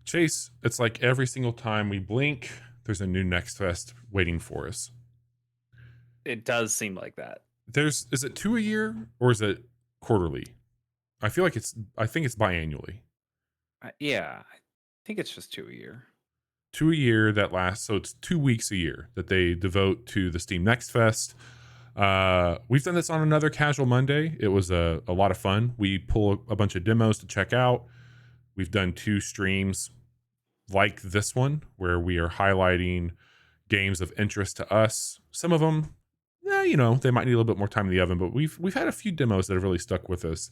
Chase, it's like every single time we blink, there's a new Next Fest waiting for us. It does seem like that. Is it 2 a year or is it quarterly? I think it's biannually. Yeah, I think it's just 2 a year. 2 a year that lasts, so it's 2 weeks a year that they devote to the Steam Next Fest. We've done this on another Casual Monday. It was a lot of fun. We pull a bunch of demos to check out. We've done 2 streams like this one where we are highlighting games of interest to us. Some of them, they might need a little bit more time in the oven, but we've had a few demos that have really stuck with us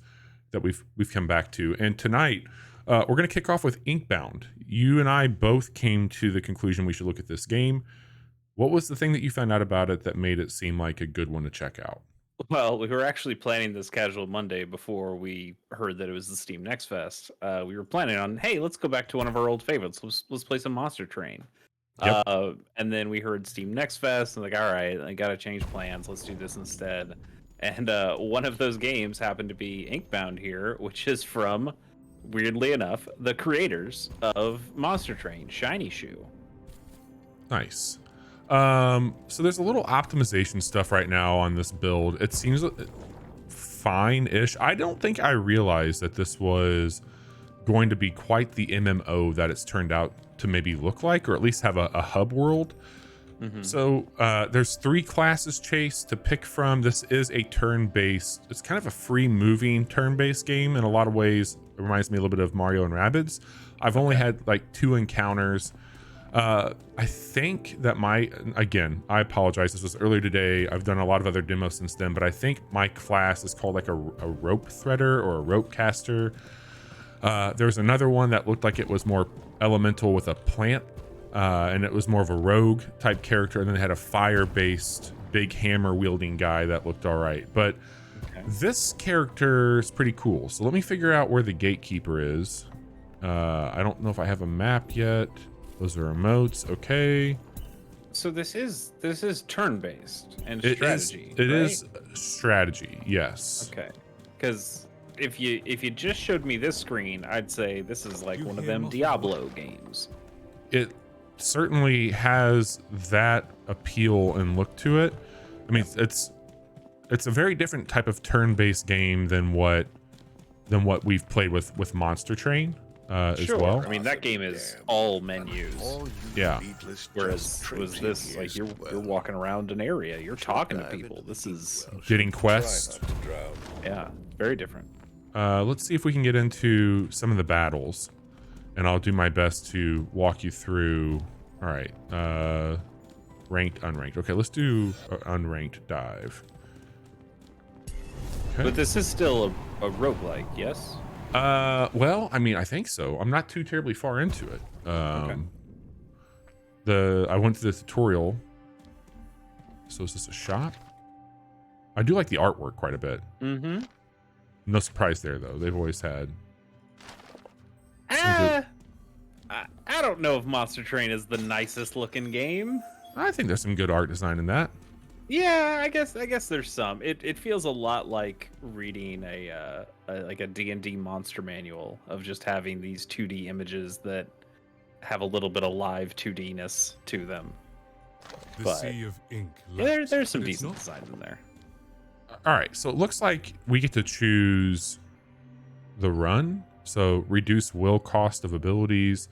that we've come back to. And tonight, we're going to kick off with Inkbound. You and I both came to the conclusion we should look at this game. What was the thing that you found out about it that made it seem like a good one to check out? Well, we were actually planning this Casual Monday before we heard that it was the Steam Next Fest. We were planning on, hey, let's go back to one of our old favorites. Let's play some Monster Train. Yep. And then we heard Steam Next Fest, and like, all right, I gotta change plans. Let's do this instead. And one of those games happened to be Inkbound here, which is from, weirdly enough, the creators of Monster Train, Shiny Shoe. Nice. So there's a little optimization stuff right now on this build. It seems fine-ish. I don't think I realized that this was going to be quite the MMO that it's turned out to maybe look like, or at least have a hub world. So there's 3 classes, Chase, to pick from. This is a turn-based, it's kind of a free moving turn-based game in a lot of ways. It reminds me a little bit of Mario and Rabbids. I've only had like 2 encounters. I think that again, I apologize, this was earlier today. I've done a lot of other demos since then, but I think my class is called like a rope threader or a rope caster. There was another one that looked like it was more elemental with a plant, and it was more of a rogue type character. And then they had a fire-based big hammer wielding guy that looked all right. But this character is pretty cool. So let me figure out where the gatekeeper is. I don't know if I have a map yet. Those are emotes. Okay. So this is turn-based and It strategy. is strategy. Yes. Okay. Because if you just showed me this screen, I'd say this is like one of them Diablo games. It certainly has that appeal and look to it. I mean, it's a very different type of turn-based game than what we've played with Monster Train as well. I mean, that game is all menus. Yeah. Whereas was this like you're walking around an area, you're talking to people. This is getting quests. Yeah, very different. Let's see if we can get into some of the battles, and I'll do my best to walk you through. All right. Ranked, unranked. Okay, let's do an unranked dive. Okay. But this is still a roguelike, yes? Well, I mean, I think so. I'm not too terribly far into it. I went through the tutorial. So is this a shop? I do like the artwork quite a bit. No surprise there, though. They've always had. I don't know if Monster Train is the nicest looking game. I think there's some good art design in that. Yeah, I guess there's some. It feels a lot like reading a D&D monster manual of just having these 2D images that have a little bit of live 2D-ness to them. The sea of ink. There's some decent designs in there. All right, so it looks like we get to choose the run. So reduce will cost of abilities.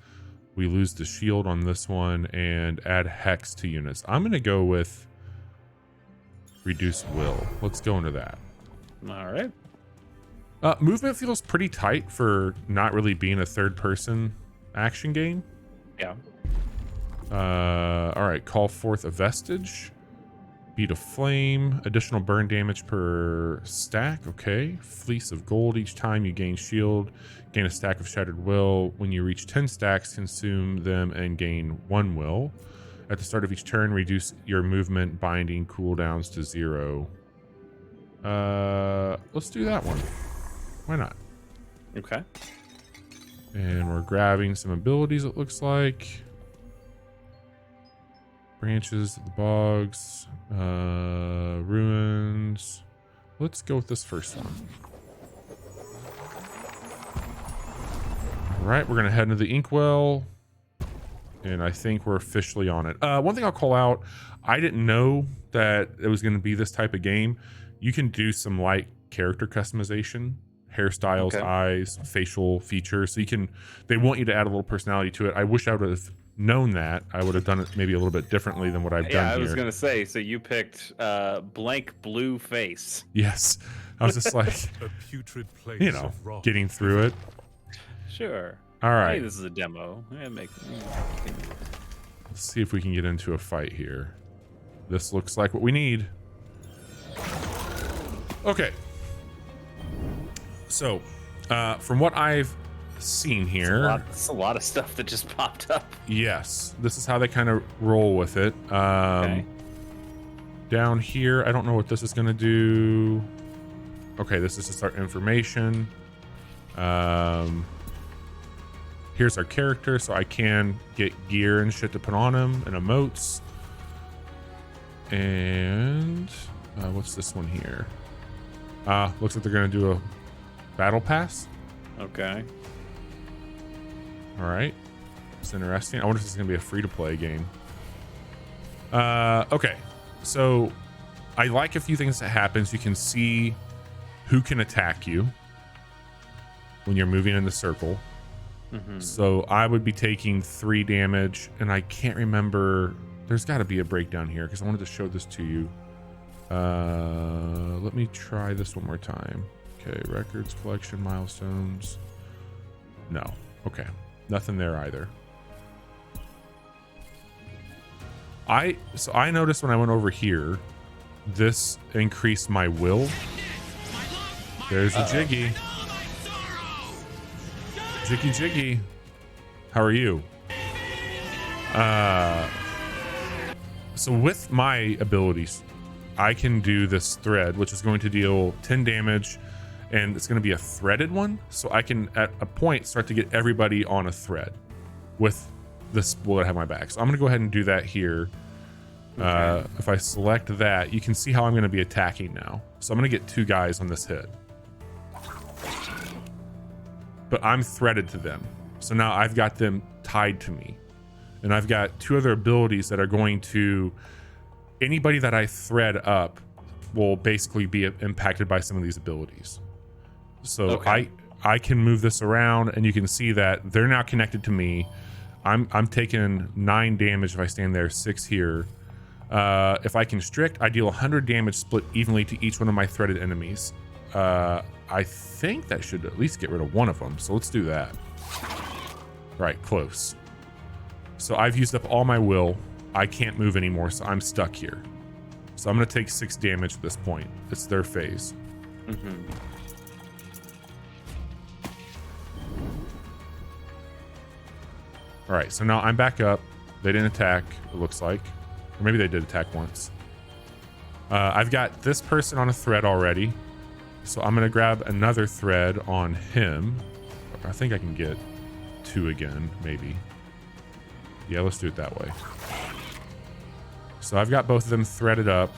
We lose the shield on this one and add hex to units. I'm going to go with reduce will. Let's go into that. All right. Movement feels pretty tight for not really being a third-person action game. Yeah. All right, call forth a vestige. Beat a flame. Additional burn damage per stack. Okay. Fleece of gold each time you gain shield. Gain a stack of shattered will. When you reach 10 stacks, consume them and gain 1 will. At the start of each turn, reduce your movement binding cooldowns to 0. Let's do that one. Why not? Okay. And we're grabbing some abilities, it looks like. Branches of the bogs, ruins. Let's go with this first one. All right, we're gonna head into the inkwell, and I think we're officially on it. One thing I'll call out, I didn't know that it was gonna be this type of game. You can do some light character customization, hairstyles, Okay. eyes, facial features. So they want you to add a little personality to it. I wish I would have known that. I would have done it maybe a little bit differently than what I've done Yeah, I here. was gonna say. So you picked blank blue face. Yes, I was just like, A putrid place you know, of rot. getting through it. Sure. All right. Hey, this is a demo. Let's see if we can get into a fight here. This looks like what we need. Okay. So, from what I've seen here, It's a lot of stuff that just popped up. yes, this is how they kind of roll with it. Okay. Down here, I don't know what this is going to do. Okay, this is just our information. Here's our character, so I can get gear and shit to put on him and emotes. And what's this one here? Looks like they're going to do a battle pass. Okay. All right. It's interesting. I wonder if this is going to be a free-to-play game. Okay. So I like a few things that happens. You can see who can attack you when you're moving in the circle. Mm-hmm. So I would be taking 3 damage, and I can't remember. There's got to be a breakdown here because I wanted to show this to you. Let me try this one more time. Okay, records, collection, milestones. No. Okay, nothing there either. So I noticed when I went over here, this increased my will. There's a Jiggy. Jiggy Jiggy. How are you? So with my abilities, I can do this thread, which is going to deal 10 damage, and it's going to be a threaded one. So I can, at a point, start to get everybody on a thread with this bullet I have my back. So I'm going to go ahead and do that here. Okay. If I select that, you can see how I'm going to be attacking now. So I'm going to get 2 guys on this hit. But I'm threaded to them. So now I've got them tied to me. And I've got 2 other abilities that are going to... Anybody that I thread up will basically be impacted by some of these abilities. So Okay. I can move this around, and you can see that they're now connected to me. I'm taking 9 damage if I stand there, 6 here. If I constrict, I deal 100 damage split evenly to each one of my threaded enemies. I think that should at least get rid of one of them. So let's do that. Right, close. So I've used up all my will. I can't move anymore, so I'm stuck here. So I'm going to take 6 damage at this point. It's their phase. Mm-hmm. All right, so now I'm back up. They didn't attack, it looks like. Or maybe they did attack once. I've got this person on a thread already. So I'm going to grab another thread on him. I think I can get 2 again, maybe. Yeah, let's do it that way. So I've got both of them threaded up.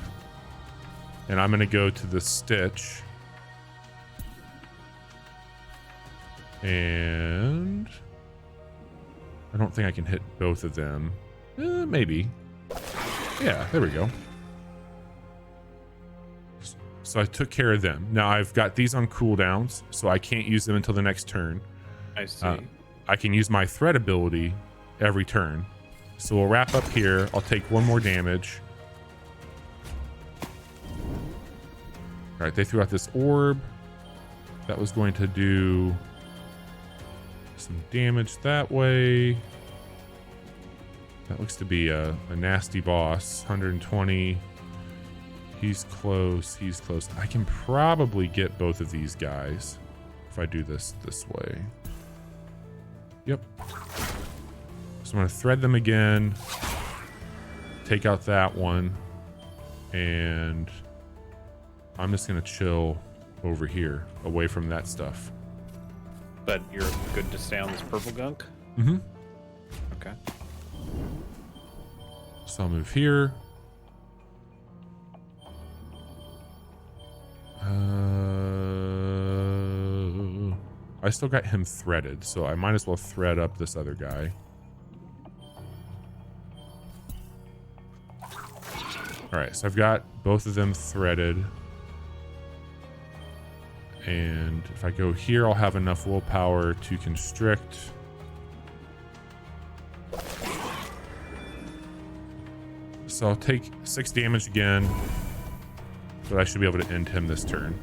And I'm going to go to the stitch. And... I don't think I can hit both of them. Maybe. Yeah, there we go. So I took care of them. Now I've got these on cooldowns, so I can't use them until the next turn. I see. I can use my thread ability every turn. So we'll wrap up here. I'll take 1 more damage. All right, they threw out this orb. That was going to do some damage that way. That looks to be a nasty boss. 120. He's close. He's close. I can probably get both of these guys if I do this way. Yep. So I'm going to thread them again. Take out that one. And I'm just going to chill over here, away from that stuff. But you're good to stay on this purple gunk? Mm-hmm. Okay. So I'll move here. I still got him threaded, so I might as well thread up this other guy. All right, so I've got both of them threaded. And if I go here, I'll have enough willpower to constrict. So I'll take 6 damage again, but I should be able to end him this turn.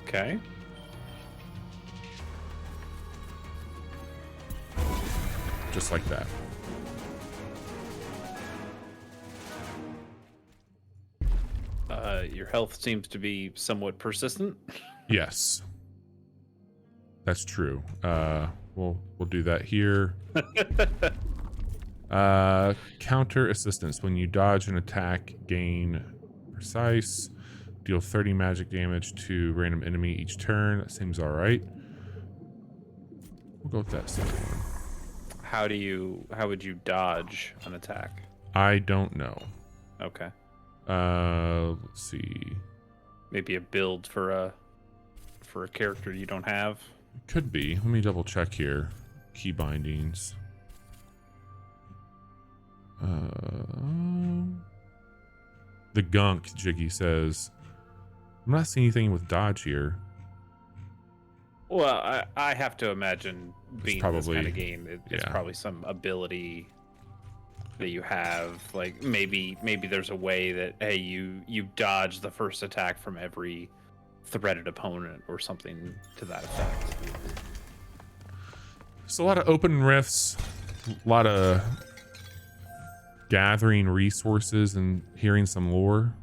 Okay. Just like that. Your health seems to be somewhat persistent. Yes. That's true. We'll do that here. Counter assistance. When you dodge an attack, gain precise. Deal 30 magic damage to random enemy each turn. That seems alright. We'll go with that second one. How would you dodge an attack? I don't know. Okay. Let's see. Maybe a build for a character you don't have. Could be. Let me double check here. Key bindings. The gunk, Jiggy says. I'm not seeing anything with dodge here. Well, I have to imagine being probably, this kind of game, it's yeah. probably some ability that you have. Like maybe there's a way that, hey, you dodge the first attack from every threaded opponent or something to that effect. So a lot of open rifts, a lot of gathering resources and hearing some lore.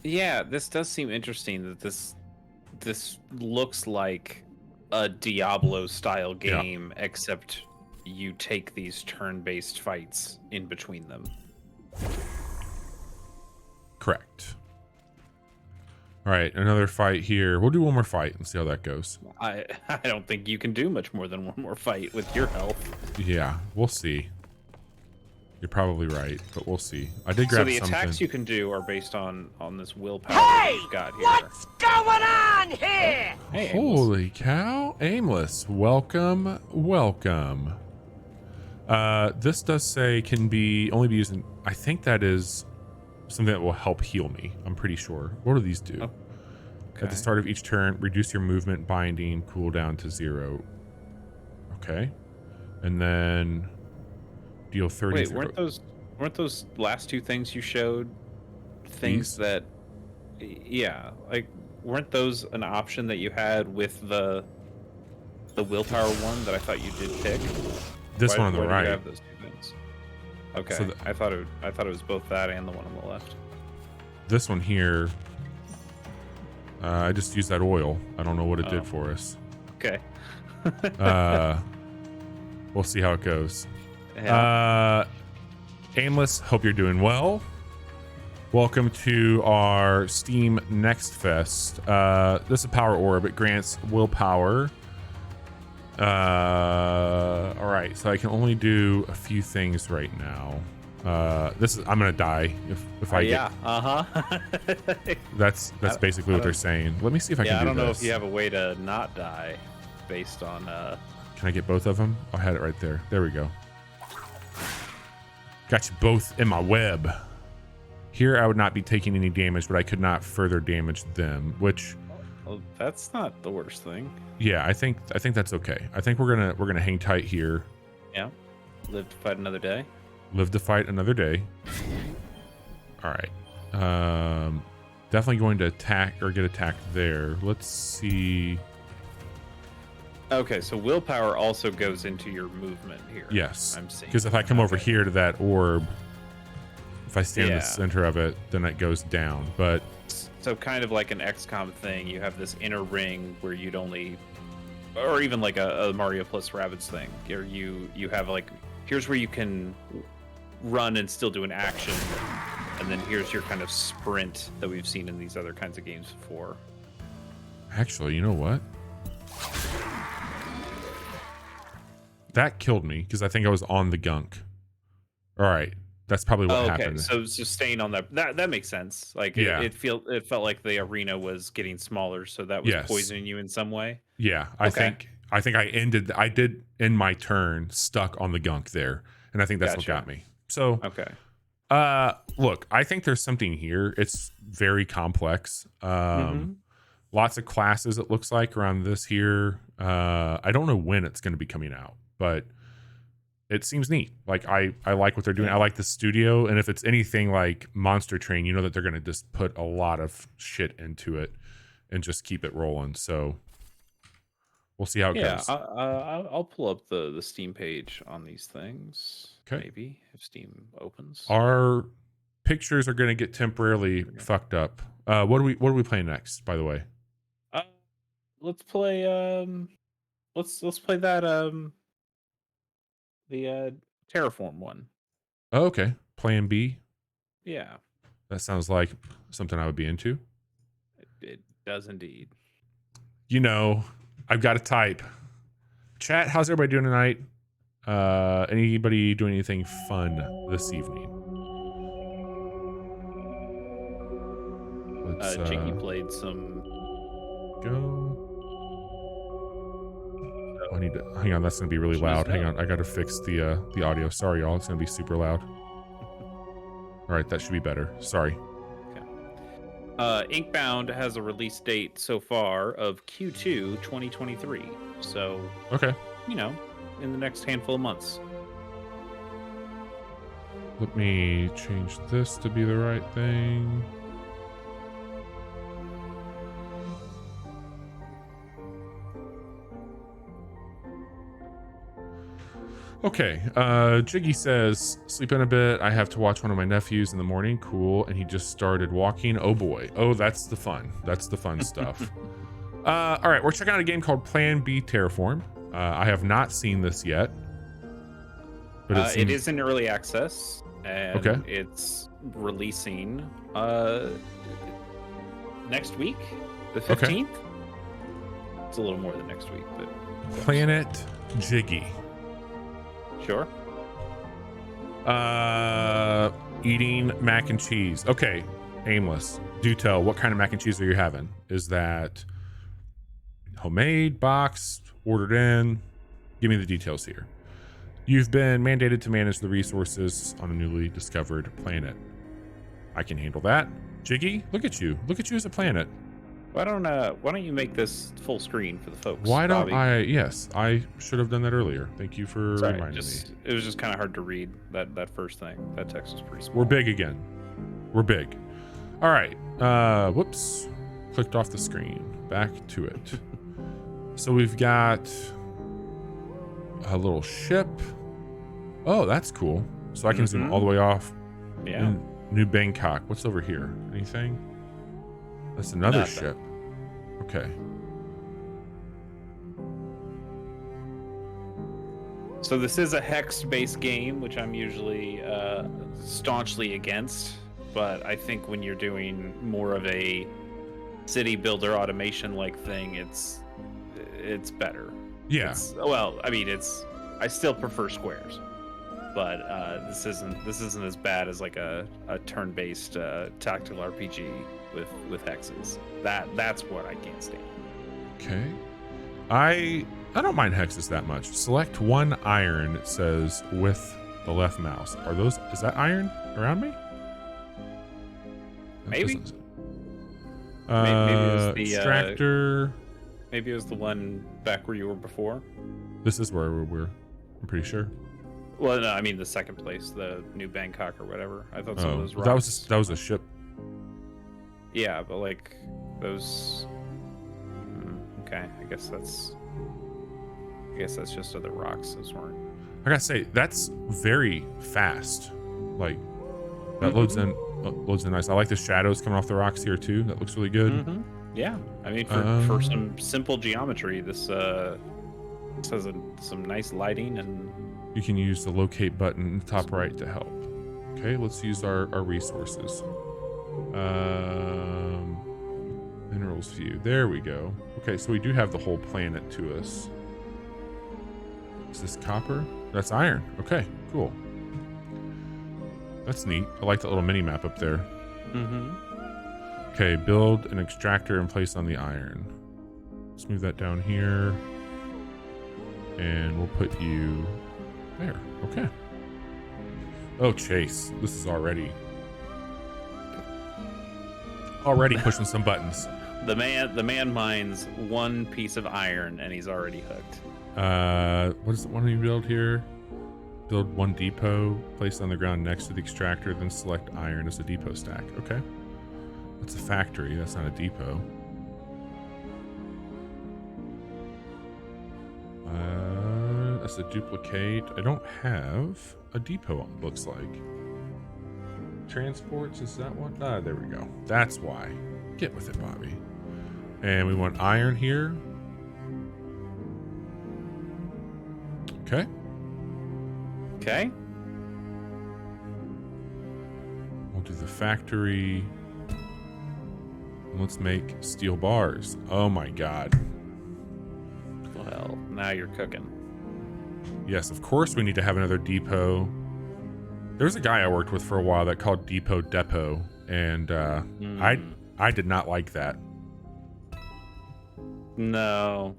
Yeah, this does seem interesting that this looks like a Diablo style game, except you take these turn-based fights in between them. Correct. All right, another fight here. We'll do one more fight and see how that goes. I don't think you can do much more than one more fight with your health. Yeah, we'll see. You're probably right, but we'll see. I did grab something. So the attacks you can do are based on this willpower that you've got here. What's going on here? Hey, Holy cow. Aimless. Welcome. Welcome. This does say can only be used in, I think that is something that will help heal me. I'm pretty sure. What do these do? Oh, At the start of each turn, reduce your movement binding cooldown to 0. Okay. And then deal 30. Wait, weren't those last two things you showed things that, yeah, like weren't those an option that you had with the willpower one that I thought you did pick? This one on the why right. do you have those two things? Okay, So I thought it was both that and the one on the left. This one here, I just used that oil. I don't know what it did for us. Okay. We'll see how it goes. Yeah. Aimless, hope you're doing well. Welcome to our Steam Next Fest. This is a power orb. It grants willpower. All right, so I can only do a few things right now. I'm gonna die if I get. That's basically what they're saying. Let me see if I can do this. I don't know if you have a way to not die based on. Can I get both of them? I had it right there. There we go. Got you both in my web. Here I would not be taking any damage, but I could not further damage them, which. Well, that's not the worst thing. Yeah, I think that's okay. I think we're gonna hang tight here. Yeah. Live to fight another day. Live to fight another day. All right. Definitely going to attack or get attacked there. Let's see. Okay, so willpower also goes into your movement here. Yes. I'm seeing. Because if I come over here to that orb, if I stand in the Yeah. center of it, then it goes down. But So kind of like an XCOM thing, you have this inner ring where you'd only, or even like a Mario plus Rabbids thing, or you have like, here's where you can run and still do an action, and then here's your kind of sprint that we've seen in these other kinds of games before. actually, you know what? That killed me because I think I was on the gunk. All right. That's probably what happened. So staying on that makes sense. Like Yeah. it felt like the arena was getting smaller, so that was Yes. poisoning you in some way. Yeah, I Okay. I think I did end my turn stuck on the gunk there, and I think that's what Gotcha. got me. So Okay. look, I think there's something here. It's very complex. Lots of classes, it looks like, around this here. I don't know when it's going to be coming out, but it seems neat. Like I like what they're doing. I like the studio, and if it's anything like Monster Train, you know that they're going to just put a lot of shit into it and just keep it rolling. So we'll see how it Yeah, goes. I'll pull up the Steam page on these things. Okay. Maybe if Steam opens. Our pictures are going to get temporarily fucked up. What are we playing next, by the way? Let's play let's play that the Terraform one. Oh, okay. Plan B. Yeah, That sounds like something I would be into. it does indeed. You know, I've got to type. Chat, how's everybody doing tonight? Anybody doing anything fun this evening? Let's Jiggy played some. go. Oh, I need to hang on. That's gonna be really loud. Hang on, I gotta fix the audio. Sorry, y'all. It's gonna be super loud. All right, that should be better. Sorry. Inkbound has a release date so far of Q2 2023. So, Okay. you know, in the next handful of months. Let me change this to be the right thing. Okay, Jiggy says, sleep in a bit. I have to watch one of my nephews in the morning. Cool. And he just started walking. Oh boy. Oh, that's the fun. That's the fun stuff. All right, we're checking out a game called Plan B Terraform. I have not seen this yet. But it is in early access, and Okay. it's releasing next week, the Okay. 15th. It's a little more than next week, but Planet Jiggy. sure. Eating mac and cheese. Okay, aimless. Do tell, what kind of mac and cheese are you having? Is that homemade, boxed, ordered in? Give me the details here. You've been mandated to manage the resources on a newly discovered planet. I can handle that. Jiggy, look at you. Look at you as a planet. Why don't you make this full screen for the folks? Why don't Bobby? I? Yes, I should have done that earlier. Thank you for Sorry, reminding me. it was just kind of hard to read that first thing. That text was pretty small. We're big again. We're big. All right. Whoops. Clicked off the screen. Back to it. So we've got a little ship. Oh, that's cool. So I can zoom all the way off. Yeah. New Bangkok. What's over here? Anything? That's another Nothing. ship. Okay. So this is a hex-based game, which I'm usually staunchly against. But I think when you're doing more of a city builder automation like thing, it's better. Yeah. I still prefer squares, but this isn't as bad as like a turn-based tactical RPG with hexes. That's what I can't stand. Okay. I don't mind hexes that much. Select one iron, it says, with the left mouse. Is that iron around me? That Maybe. doesn't- Maybe it was the extractor. maybe it was the one back where you were before. This is where we're. I'm pretty sure. Well, no, I mean the second place, the New Bangkok or whatever. I thought some of those rocks. that was a ship. Yeah, but like those. Okay, I guess that's just other rocks. Those weren't. I gotta say, that's very fast. Like that loads in nice. I like the shadows coming off the rocks here too. That looks really good. Yeah, I mean for some simple geometry, this has some nice lighting and. You can use the locate button in the top right to help. Okay, let's use our resources. Minerals view. There we go. Okay, so we do have the whole planet to us. Is this copper? That's iron. Okay, cool. That's neat. I like that little mini map up there. Okay, build an extractor and place on the iron. Let's move that down here. And we'll put you there. Okay. Oh, Chase, this is already pushing some buttons. The man mines one piece of iron and he's already hooked. What does it want to build here? Build one depot, place it on the ground next to the extractor, then select iron as a depot stack. Okay. That's a factory. That's not a depot. That's a duplicate. I don't have a depot, it looks like. Transports, is that one? Ah, there we go. That's why. Get with it, Bobby. And we want iron here. Okay. Okay. We'll do the factory. And let's make steel bars. Oh my god. Well, now you're cooking. Yes, of course we need to have another depot. There was a guy I worked with for a while that called Depot, and I did not like that. No.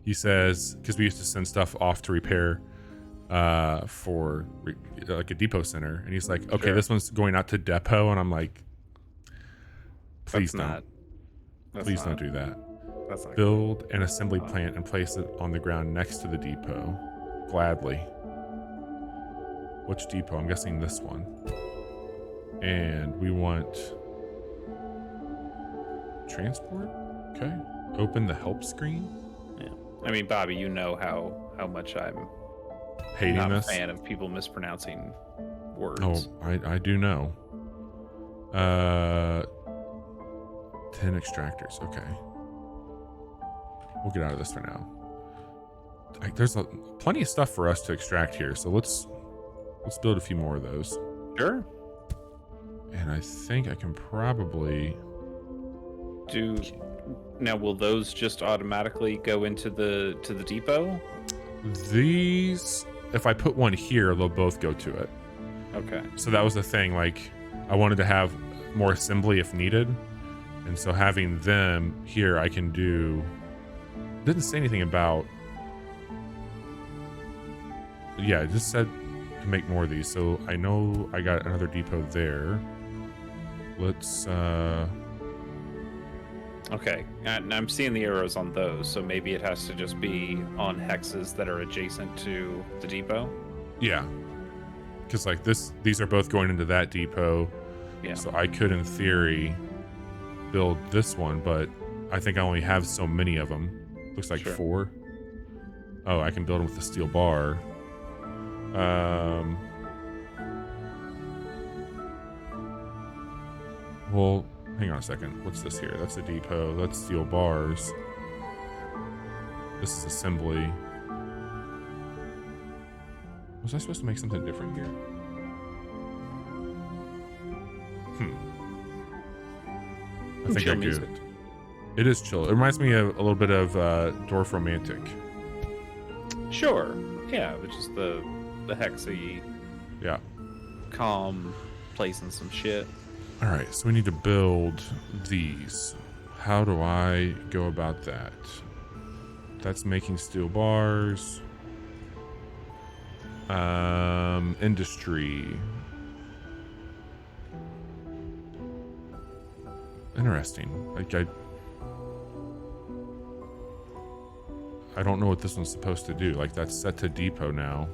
He says, because we used to send stuff off to repair for like a depot center, and he's like, okay, Sure. this one's going out to depot, and I'm like, please don't do that. That's not Build an assembly plant and place it on the ground next to the depot. Gladly. Which depot? I'm guessing this one. And we want transport. Okay. Open the help screen. Yeah. I mean, Bobby, you know how much I'm Hating not this. a fan of people mispronouncing words. Oh, I do know. 10 extractors. Okay. We'll get out of this for now. There's plenty of stuff for us to extract here, so let's build a few more of those. Sure. And I think I can probably Now, will those just automatically go into the depot? these. If I put one here, they'll both go to it. Okay. So that was the thing. Like, I wanted to have more assembly if needed, and so having them here, I can do. Didn't say anything about. Yeah, it just said to make more of these. So I know I got another depot there. Let's. Okay. And I'm seeing the arrows on those, so maybe it has to just be on hexes that are adjacent to the depot. Yeah. Because like these are both going into that depot. Yeah. So I could, in theory, build this one, but I think I only have so many of them. Looks like Sure. 4. Oh, I can build them with the steel bar. Well, hang on a second. What's this here? That's a depot. That's steel bars. This is assembly. Was I supposed to make something different here? I think Chill I do. music. It is chill. It reminds me of a little bit of Dwarf Romantic. Sure. Yeah, which is the hexy, Yeah. calm place and some shit. All right, so we need to build these. How do I go about that? That's making steel bars. Industry. Interesting. Like I don't know what this one's supposed to do. Like that's set to depot now.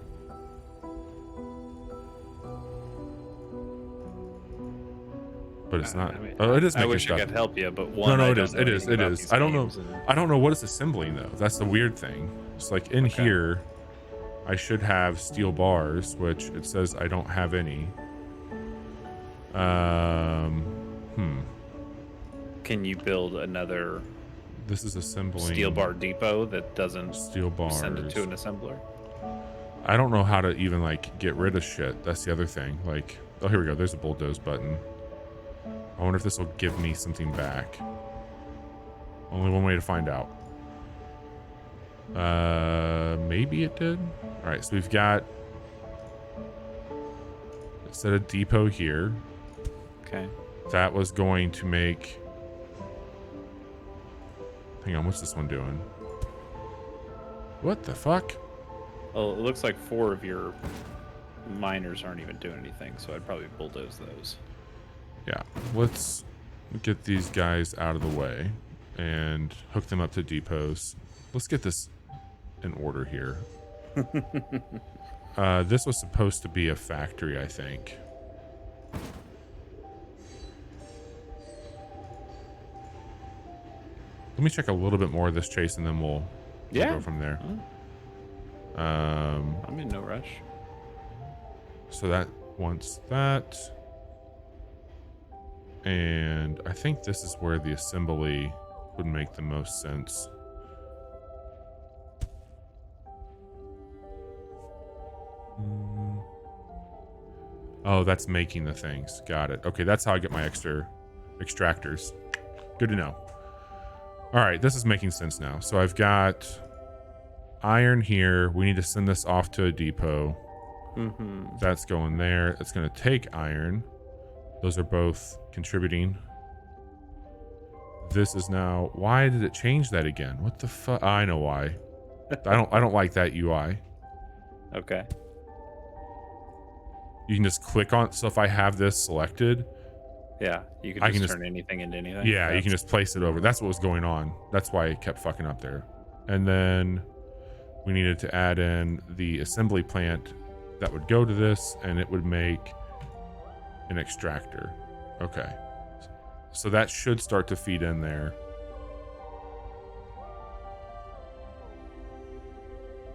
But it's not. I mean, Oh, it is I making wish stuff. I could help you, but one. No, I it don't is. know It is. anything It about is. these I don't know. games, and- I don't know what it's assembling though. That's the weird thing. It's like in Okay. here, I should have steel bars, which it says I don't have any. Can you build another This is assembling steel bar depot that doesn't steel bars. send it to an assembler? I don't know how to even like get rid of shit. That's the other thing. Like, oh, here we go. There's a bulldoze button. I wonder if this will give me something back. Only one way to find out. Maybe it did. All right, so we've got set a depot here. Okay. That was going to make. Hang on, what's this one doing? What the fuck? Well, it looks like 4 of your miners aren't even doing anything, so I'd probably bulldoze those. Yeah, let's get these guys out of the way and hook them up to depots. Let's get this in order here. This was supposed to be a factory, I think. Let me check a little bit more of this chase and then we'll go from there. I'm in no rush. So that wants that. And I think this is where the assembly would make the most sense. Oh, that's making the things. Got it. Okay, that's how I get my extra extractors. Good to know. All right, this is making sense now. So I've got iron here. We need to send this off to a depot. That's going there. It's going to take iron. Those are both contributing. This is now... Why did it change that again? What the fuck? I know why. I don't like that UI. Okay. You can just click on... So if I have this selected... Yeah, you can just turn anything into anything. Yeah, you can just place it over. That's what was going on. That's why it kept fucking up there. And then we needed to add in the assembly plant that would go to this, and it would make an extractor. Okay. So that should start to feed in there.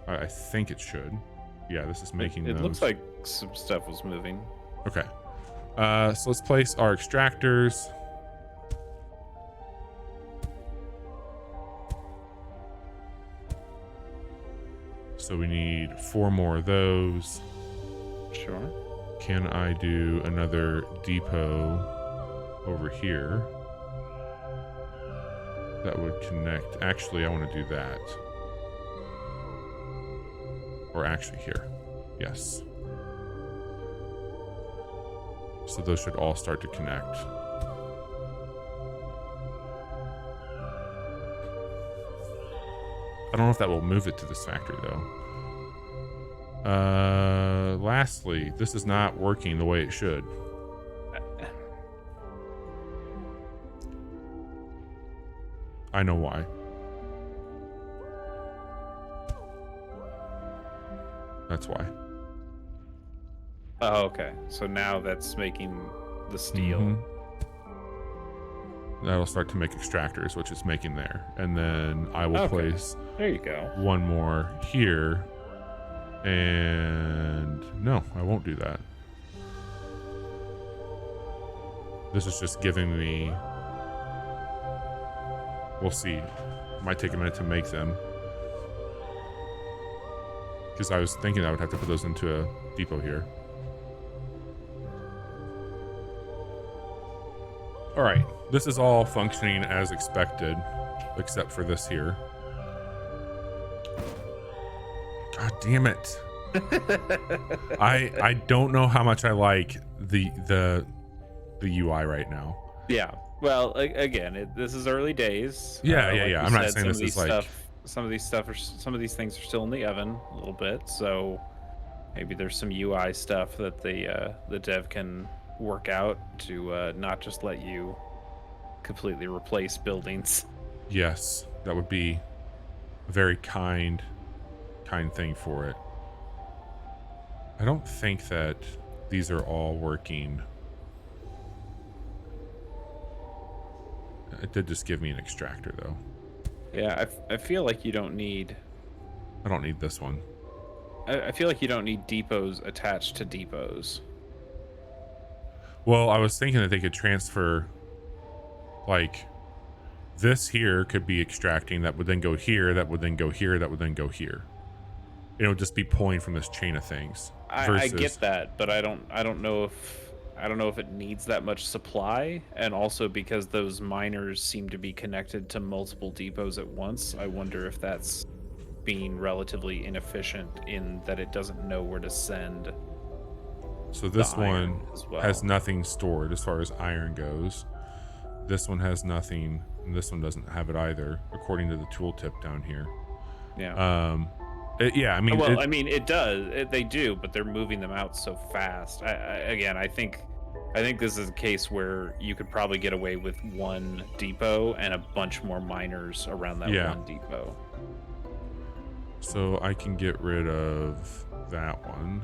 I think it should. Yeah, this is making It those. looks like some stuff was moving. Okay. So let's place our extractors. So we need 4 more of those. Sure. Can I do another depot over here? That would connect. Actually, I want to do that. Or actually here. Yes. So those should all start to connect. I don't know if that will move it to this factory though. Lastly, this is not working the way it should. I know why. That's why. Oh, okay. So now that's making the steel. That'll start to make extractors, which is making there. And then I will place There you go. one more here. And no, I won't do that. This is just giving me... We'll see. Might take a minute to make them. Because I was thinking I would have to put those into a depot here. All right, this is all functioning as expected, except for this here. God damn it. I don't know how much I like the UI right now. Yeah. Well, again, this is early days. Yeah. Like I'm not said, saying this is like... some of these things are still in the oven a little bit, so maybe there's some UI stuff that the dev can work out to not just let you completely replace buildings. Yes, that would be a very kind thing for it. I don't think that these are all working. It did just give me an extractor though. Yeah, I feel like you don't need... I don't need this one. I feel like you don't need depots attached to depots. Well, I was thinking that they could transfer, like, this here could be extracting, that would then go here, that would then go here, that would then go here. It would just be pulling from this chain of things. I get that, but I don't know if it needs that much supply, and also because those miners seem to be connected to multiple depots at once, I wonder if that's being relatively inefficient in that it doesn't know where to send. So this one as well has nothing stored as far as iron goes. This one has nothing, and this one doesn't have it either, according to the tooltip down here. Yeah. Yeah, I mean, well, I mean, it does. They do, but they're moving them out so fast. Again, I think this is a case where you could probably get away with one depot and a bunch more miners around that Yeah. one depot. So I can get rid of that one.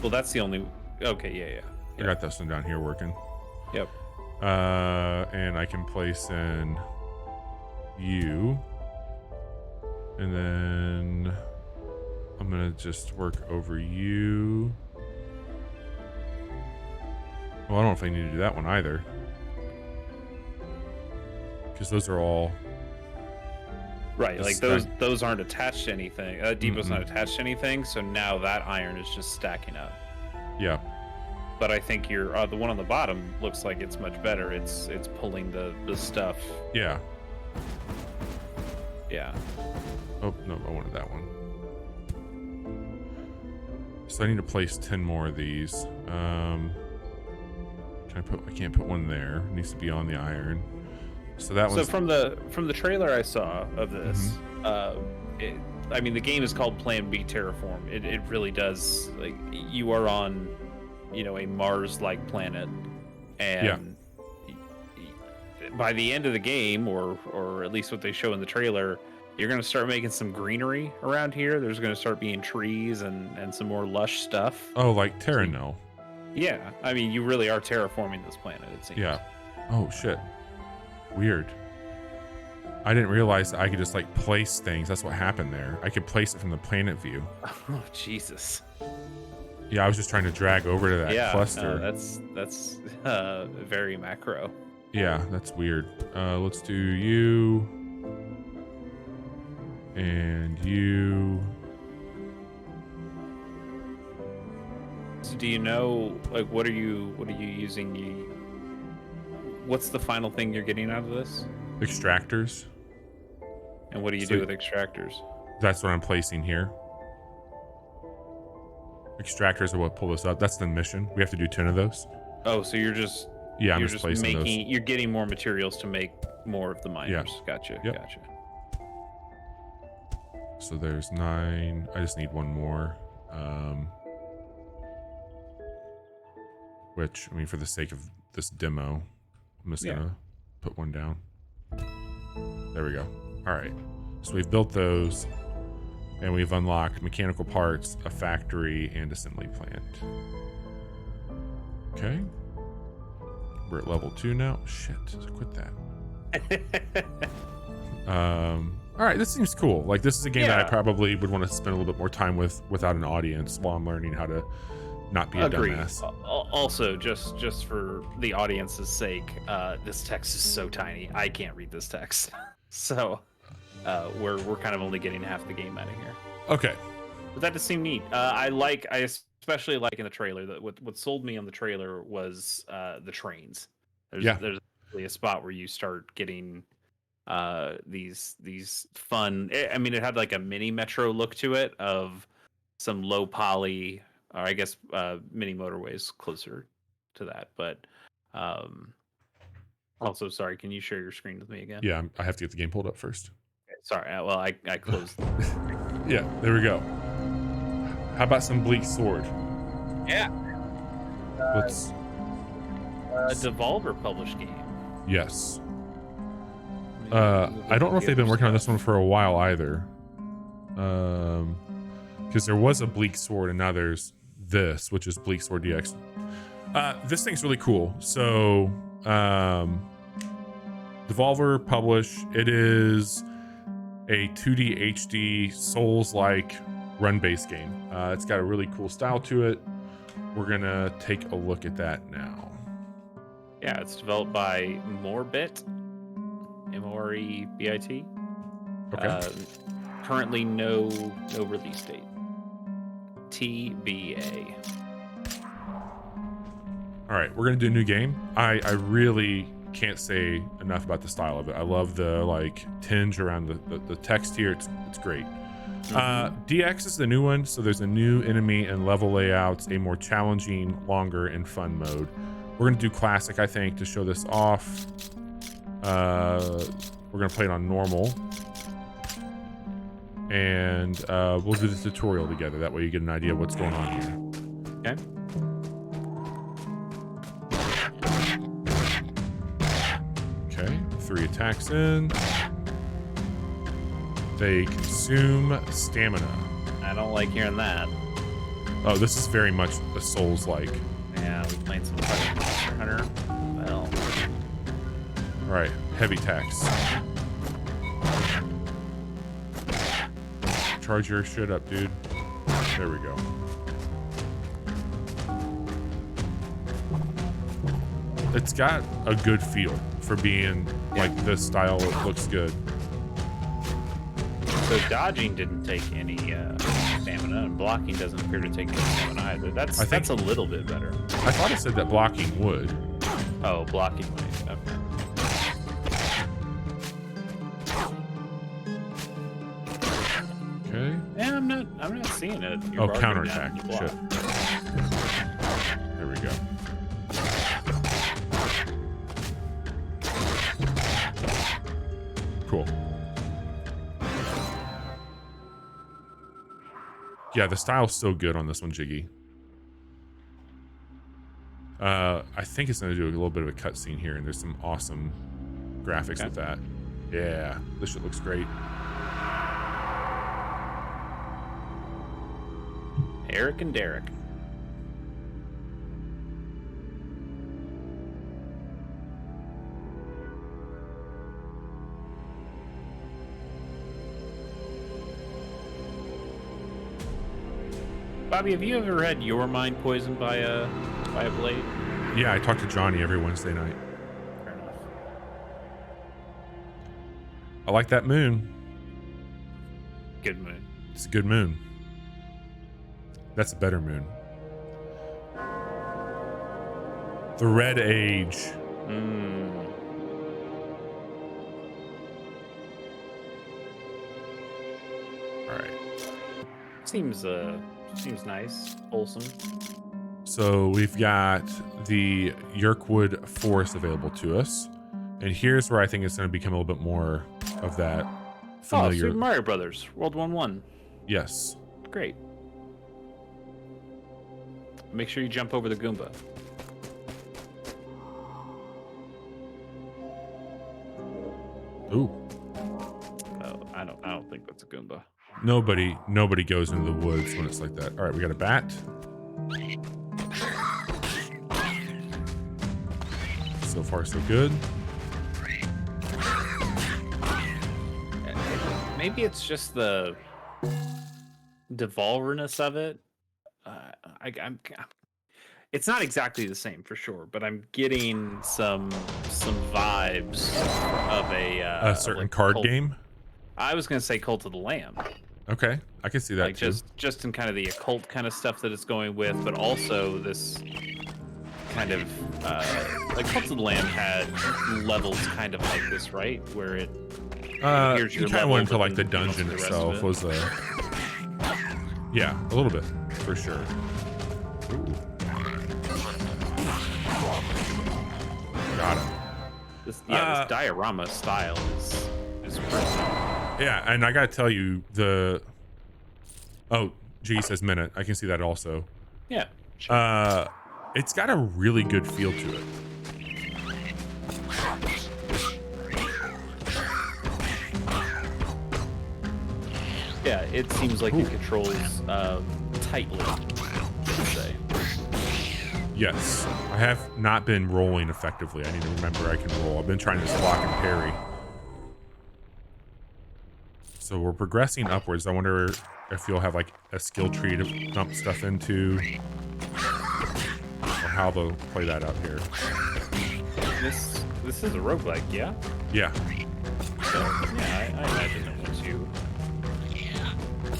Well, that's the only. Okay, yeah. I got this one down here working. Yep. And I can place in you. And then I'm gonna just work over you. Well, I don't know if I need to do that one either. Because those are all... Right, like those aren't attached to anything. Depot's not attached to anything, so now that iron is just stacking up. Yeah. But I think your the one on the bottom looks like it's much better. It's pulling the stuff. Yeah. Yeah. Oh, no, I wanted that one. So I need to place 10 more of these. I can't put one there. It needs to be on the iron. So that one's... So from the trailer I saw of this, I mean, the game is called Plan B Terraform. It really does, like, you are on, a Mars-like planet, and by the end of the game, or at least what they show in the trailer, you're going to start making some greenery around here. There's going to start being trees and some more lush stuff. Oh, like Terranil. Yeah, I mean, you really are terraforming this planet, it seems. Yeah. Oh, shit. Weird. I didn't realize that I could just, like, place things. That's what happened there. I could place it from the planet view. Oh, Jesus. Yeah, I was just trying to drag over to that cluster. That's very macro. Yeah, that's weird. Let's do you and you. So do you know, like, what are you using? What's the final thing you're getting out of this? Extractors. And what do you do with extractors? That's what I'm placing here. Extractors are what pull this up. That's the mission. We have to do 10 of those. Oh, so you're just... Yeah, I'm just placing those. You're getting more materials to make more of the miners. Yeah. Gotcha. Yep. Gotcha. So there's 9. I just need one more. Which, I mean, for the sake of this demo, I'm just gonna put one down. There we go. All right. So we've built those, and we've unlocked mechanical parts, a factory, and assembly plant. Okay. We're at level 2 now. Shit. So quit that. All right. This seems cool. Like, this is a game that I probably would want to spend a little bit more time with without an audience while I'm learning how to not be a dumbass. Also, just for the audience's sake, this text is so tiny. I can't read this text. So we're kind of only getting half the game out of here. Okay. But that does seem neat. I especially like in the trailer that what sold me on the trailer was the trains. There's actually a spot where you start getting these fun. I mean, it had like a mini metro look to it of some low poly, or I guess mini motorways closer to that. But also, sorry, can you share your screen with me again? Yeah, I have to get the game pulled up first. Sorry, well, I closed. Yeah, there we go. How about some Bleak Sword? Yeah. Let's... Devolver published game. Yes. I don't know if they've been working on this one for a while either. Because there was a Bleak Sword and now there's this, which is Bleak Sword DX. This thing's really cool. So, Devolver publish. It is a 2D HD Souls-like run-based game. It's got a really cool style to it. We're gonna take a look at that now. Yeah, it's developed by Morebit, M-O-R-E-B-I-T. Okay. Currently, no release date. TBA. All right, we're gonna do a new game. I really can't say enough about the style of it. I love the like tinge around the text here. It's great. DX is the new one, so there's a new enemy and level layouts, a more challenging, longer, and fun mode. We're gonna do classic, I think, to show this off. We're gonna play it on normal. and we'll do the tutorial together. That way you get an idea of what's going on here. Okay. Okay, 3 attacks in. They consume stamina. I don't like hearing that. Oh, this is very much a Souls-like. Yeah, we playing some fucking Monster Hunter. Well, All right, heavy attacks. Charge your shit up, dude. There we go. It's got a good feel for being like this style. It looks good. so dodging didn't take any stamina, and blocking doesn't appear to take any stamina either. That's a little bit better. I thought it said that blocking would. Oh, blocking might. Okay. Okay. Yeah, I'm not seeing it. You're Oh, barking counterattack. down, you block. Shit. There we go. Cool. Yeah, the style's still good on this one, Jiggy. I think it's going to do a little bit of a cutscene here, and there's some awesome graphics with that. Yeah, this shit looks great. Eric and Derek. Bobby, have you ever had your mind poisoned by a blade? Yeah, I talk to Johnny every Wednesday night. Fair enough. I like that moon. Good moon. It's a good moon. That's a better moon. The Red Age. All right. Seems nice, wholesome. So we've got the Yerkwood Forest available to us. And here's where I think it's going to become a little bit more of that Oh, familiar. Super Mario Brothers, World 1-1. Yes. Great. Make sure you jump over the Goomba. Ooh. Oh, I don't think that's a Goomba. Nobody goes into the woods when it's like that. All right, we got a bat. So far, so good. Maybe it's just the devolverness of it. It's not exactly the same for sure, but I'm getting some vibes of a certain like card Cult- game. I was gonna say Cult of the Lamb, Okay, I can see that like too. just in kind of the occult kind of stuff that it's going with, but also this kind of like Cult of the Lamb had levels kind of like this, right? Where it here's You your kind of level, went into but like the then dungeon the rest of itself it. was yeah, a little bit for sure. Ooh. Got him. This diorama style is pretty. Yeah, and I gotta tell you oh, G says minute. I can see that also. Yeah. Sure. It's got a really good feel to it. Yeah, it seems like it controls tightly, let's say. Yes, I have not been rolling effectively. I need to remember I can roll. I've been trying to just block and parry. So we're progressing upwards. I wonder if you'll have like a skill tree to dump stuff into, or how they'll play that out here. This is a roguelike, yeah? Yeah. So, yeah, I imagine that once you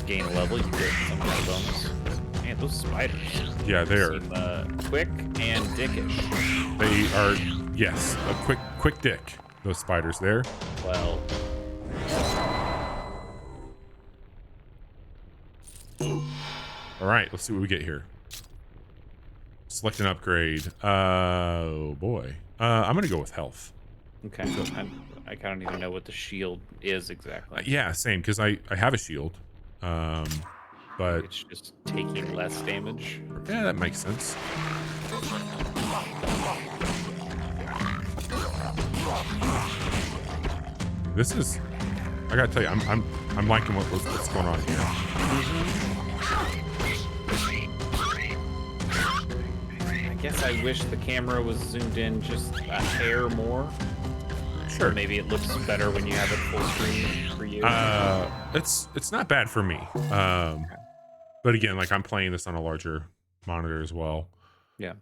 gain a level, you get some kind of bonus. Man, those spiders. Yeah, they are. Seem, quick and dickish. They are, yes, a quick dick. Those spiders there. Well, All right, let's see what we get here. Select an upgrade. Oh boy. I'm gonna go with health. okay. I don't even know what the shield is exactly. Yeah, same, because I have a shield. But It's just taking less damage. yeah, that makes sense. This is, I gotta tell you, I'm liking what's going on here. I guess I wish the camera was zoomed in just a hair more. Sure. Or maybe it looks better when you have it full screen for you. It's not bad for me. But again, like I'm playing this on a larger monitor as well. Yeah.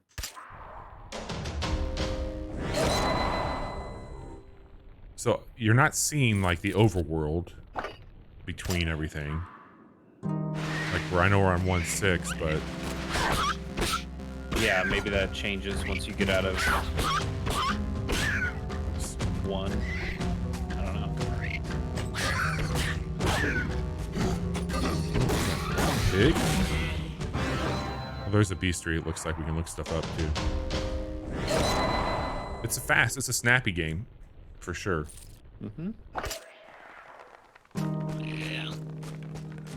So you're not seeing like the overworld between everything. Like where I know we're on 1.6, but Yeah, maybe that changes once you get out of 1. I don't know. big. Well, there's a bestiary. It looks like we can look stuff up too. It's a snappy game, for sure. Mm-hmm.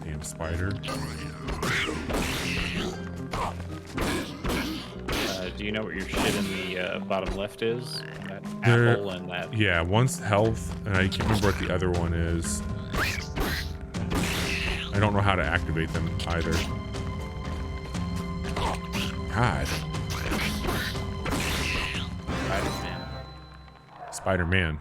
Damn spider. Do you know what your shit in the bottom left is? That There- apple and that. Yeah, one's health, and I can't remember what the other one is. I don't know how to activate them either. God. Spider-Man.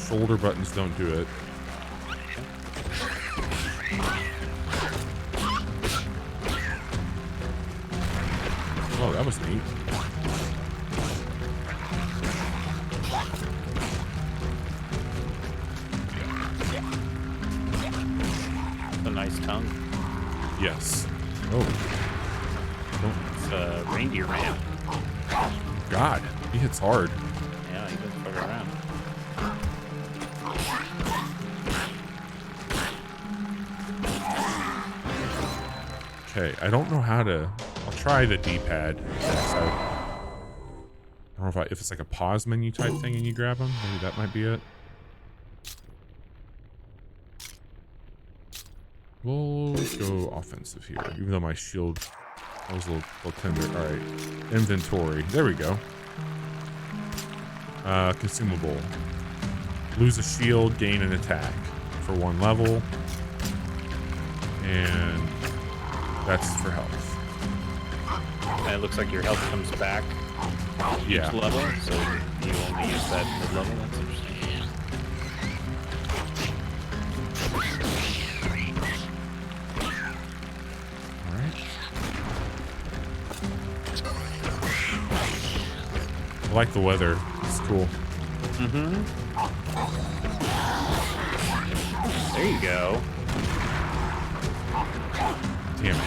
Shoulder buttons don't do it. Oh, that was neat. A nice tongue. Yes. Oh. It's a reindeer man. God, he hits hard. Yeah, he doesn't fuck around. Okay, I don't know how to. I'll try the D-pad. I don't know if it's like a pause menu type thing and you grab them. Maybe that might be it. We'll go offensive here, even though my shield was a little tender. All right, inventory. There we go. Consumable. Lose a shield, gain an attack for 1 level, and that's for health. And it looks like your health comes back Yeah. each level, so you only use that mid-level. That's interesting. All right. I like the weather. It's cool. Mm-hmm. There you go. Damn it.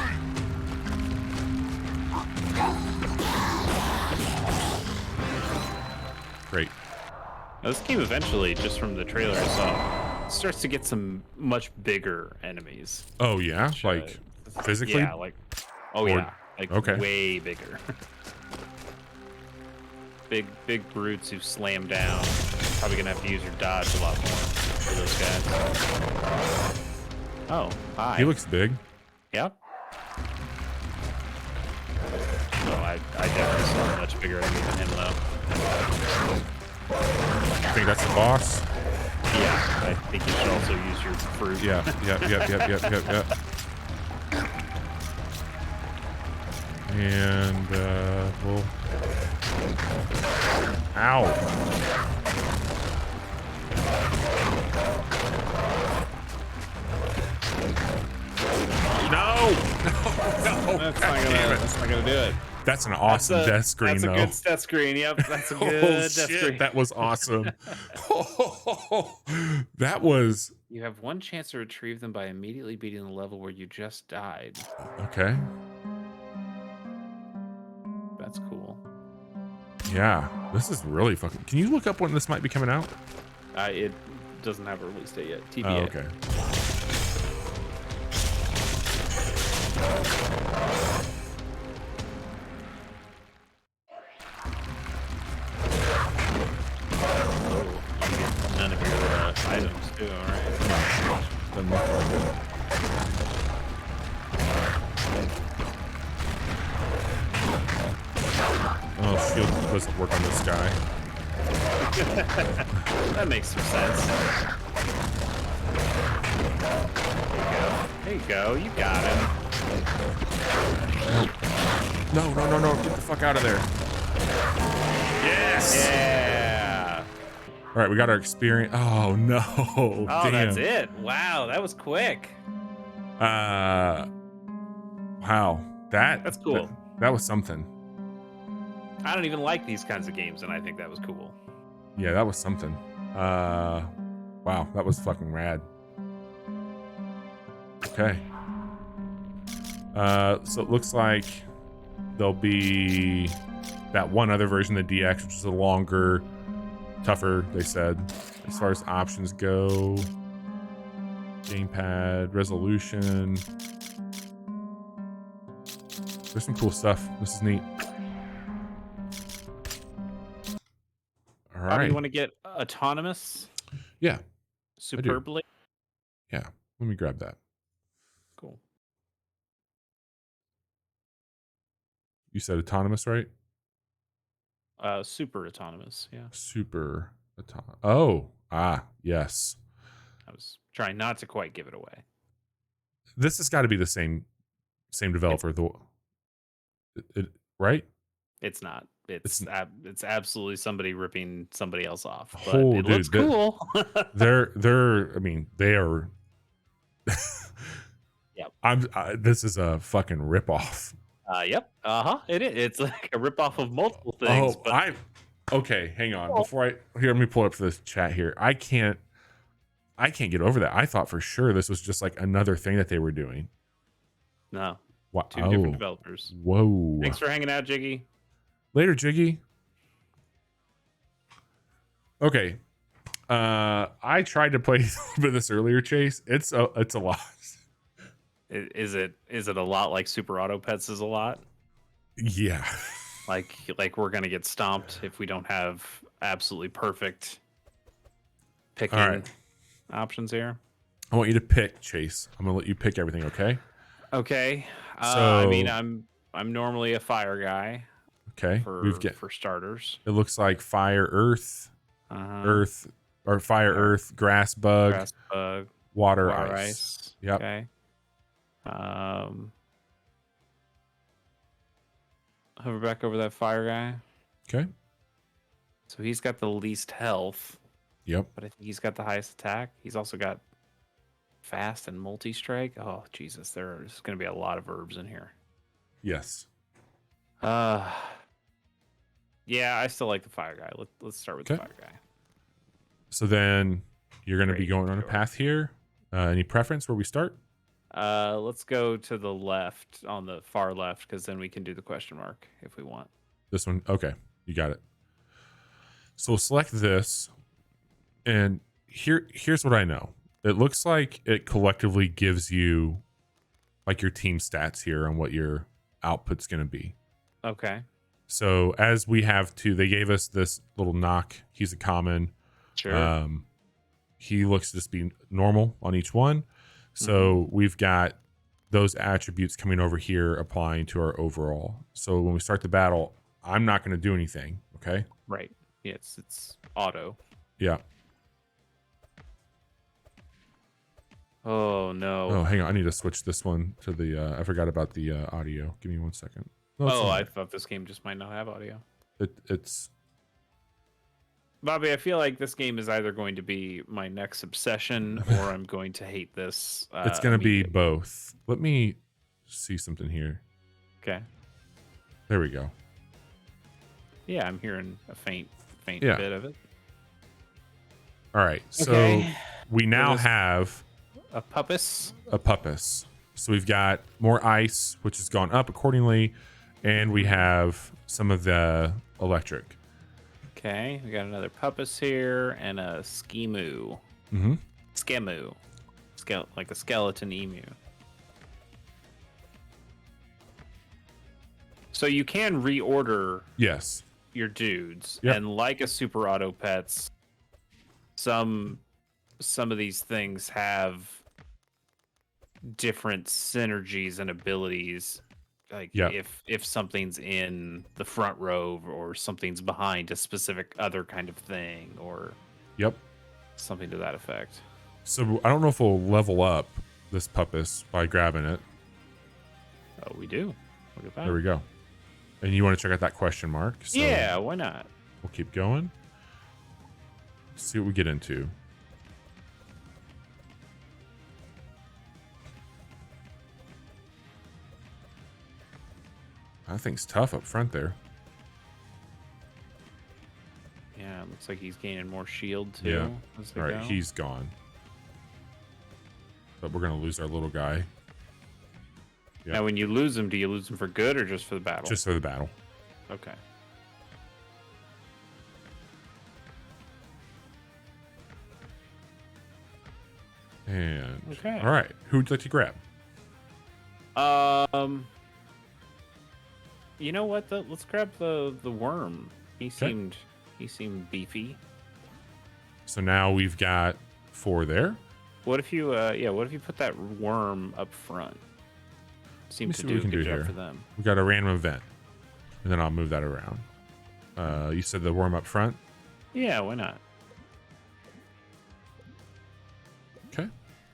Great. Now, this game eventually, just from the trailer I saw, starts to get some much bigger enemies. Oh yeah, Which, like physically. Yeah, like, oh Or- yeah, like okay. way bigger. big brutes who slam down. Probably gonna have to use your dodge a lot more for those guys. Oh, hi. He looks big. Yep. No, I definitely saw a much bigger enemy than him though. I think that's the boss. Yeah, I think you should also use your fruit. Yeah. Yep. And we'll. Ow. No. That's not gonna do it. That's an awesome death screen, That's though. a good death screen. Yep, that's a good Oh death shit, screen. that was awesome. That was You have one chance to retrieve them by immediately beating the level where you just died. okay. That's cool. Yeah, this is really fucking. Can you look up when this might be coming out? It doesn't have a release date yet. TBA. Oh, okay. doesn't work on this guy. That makes some sense. There you go. You got him. No. Get the fuck out of there. Yes. Yeah. All right, we got our experience. Oh, no. Oh, Damn. that's it. Wow, that was quick. Wow. That's cool. That was something. I don't even like these kinds of games, and I think that was cool. Yeah, that was something. Wow, that was fucking rad. Okay. So it looks like there'll be that one other version of the DX, which is a longer, tougher, they said. As far as options go, gamepad, resolution. There's some cool stuff. This is neat. All Bobby, right. you want to get autonomous Yeah. superbly? Yeah. Let me grab that. Cool. You said autonomous, right? Super autonomous. Yeah. Super autonomous. Oh, yes. I was trying not to quite give it away. This has got to be the same developer, right? It's not. It's absolutely somebody ripping somebody else off. But Oh, it looks dude, cool. they're. I mean, they are. Yep. This is a fucking ripoff. Yep. It is. It's like a ripoff of multiple things. Oh, but okay. Hang on. Let me pull up for this chat here. I can't get over that. I thought for sure this was just like another thing that they were doing. no, Wow. two different developers. Whoa. Thanks for hanging out, Jiggy. Later, Jiggy. Okay. I tried to play a little bit of this earlier, Chase. It's a lot. Is it a lot like Super Auto Pets is a lot? Yeah. Like we're gonna get stomped if we don't have absolutely perfect picking All right. options here. I want you to pick, Chase. I'm gonna let you pick everything, okay? Okay. So I mean, I'm normally a fire guy okay. for starters. It looks like fire, earth, Uh-huh. earth, grass, bug, Grass bug, water, ice. Yep. Okay. Hover back over that fire guy. Okay. So he's got the least health, Yep. but I think he's got the highest attack. He's also got fast and multi-strike. Oh, Jesus. There's going to be a lot of verbs in here. Yes. Yeah, I still like the fire guy. Let's start with the fire guy. So then you're going to be Great, going on a sure. path here. Any preference where we start? Let's go to the left, on the far left, because then we can do the question mark if we want. This one? Okay. You got it. So we'll select this. And here's what I know. It looks like it collectively gives you like your team stats here on what your output's going to be. Okay. So as we have they gave us this little knock. He's a common. Sure. He looks to just be normal on each one. So we've got those attributes coming over here applying to our overall. So when we start the battle, I'm not going to do anything. Okay. Right. Yeah, it's auto. Yeah. Oh no. Oh, hang on. I need to switch this one to the. I forgot about the audio. Give me 1 second. No, it's Oh, not. I thought this game just might not have audio. It's. Bobby, I feel like this game is either going to be my next obsession or I'm going to hate this. It's going to be immediately. both. Let me see something here. Okay. There we go. Yeah, I'm hearing a faint Yeah. bit of it. All right. So Okay. we now this- have A puppus. a puppus. So we've got more ice, which has gone up accordingly, and we have some of the electric. Okay, we got another puppus here and a skemu. Mm-hmm. Skemu. Like a skeleton emu. So you can reorder Yes. your dudes, Yep. and like a Super Auto Pets, some of these things have different synergies and abilities like Yeah. if something's in the front row or something's behind a specific other kind of thing or Yep. something to that effect. So I don't know if we'll level up this puppis by grabbing it. Oh, we do. Look at that. There we go. And you want to check out that question mark? So Yeah, why not? we'll keep going. See what we get into. That thing's tough up front there. Yeah, it looks like he's gaining more shield too. Yeah. As they All right, go. he's gone. But we're gonna lose our little guy. Yeah. Now, when you lose him, do you lose him for good or just for the battle? Just for the battle. Okay. And Okay. all right, who would you like to grab? You know what? Let's grab the worm. He seemed beefy. So now we've got 4 there. What if you what if you put that worm up front? Seems see to what we do a can good do job here. for them. We got a random event, and then I'll move that around. You said the worm up front. Yeah, why not? Okay.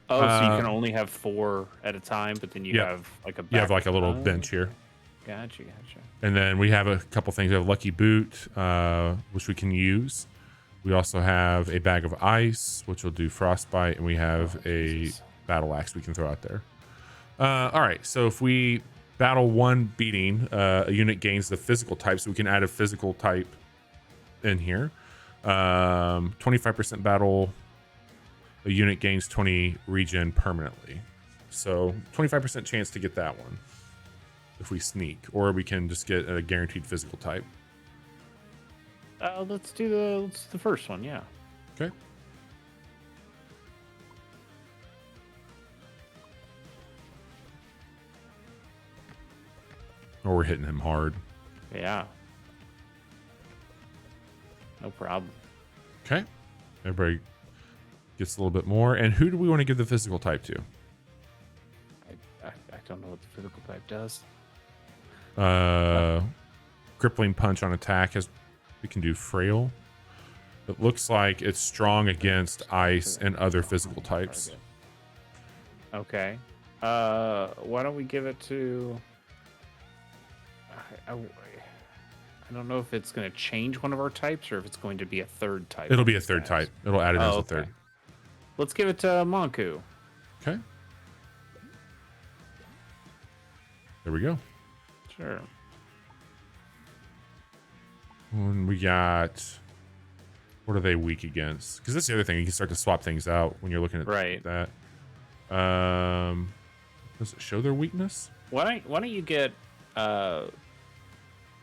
Oh, so you can only have 4 at a time, but then you yeah. have like a You have back- like a little Oh, bench here. Gotcha. And then we have a couple things. We have Lucky Boot, which we can use. We also have a bag of ice, which will do frostbite, and we have a battle axe we can throw out there. All right, so if we battle 1 beating, a unit gains the physical type, so we can add a physical type in here. 25% battle, a unit gains 20 regen permanently. So 25% chance to get that one if we sneak, or we can just get a guaranteed physical type. Let's do the first one. Yeah. Okay. Or we're hitting him hard. Yeah. No problem. Okay. Everybody gets a little bit more. And who do we want to give the physical type to? I don't know what the physical type does. Crippling punch on attack has we can do frail. It looks like it's strong against ice and other physical types. Okay. Why don't we give it to? I don't know if it's going to change one of our types or if it's going to be a third type. It'll be a third type. It'll add it as a okay. third. Let's give it to Monku. Okay. There we go. Sure. And we got. What are they weak against? Because that's the other thing. You can start to swap things out when you're looking at that. Does it show their weakness? Why don't you get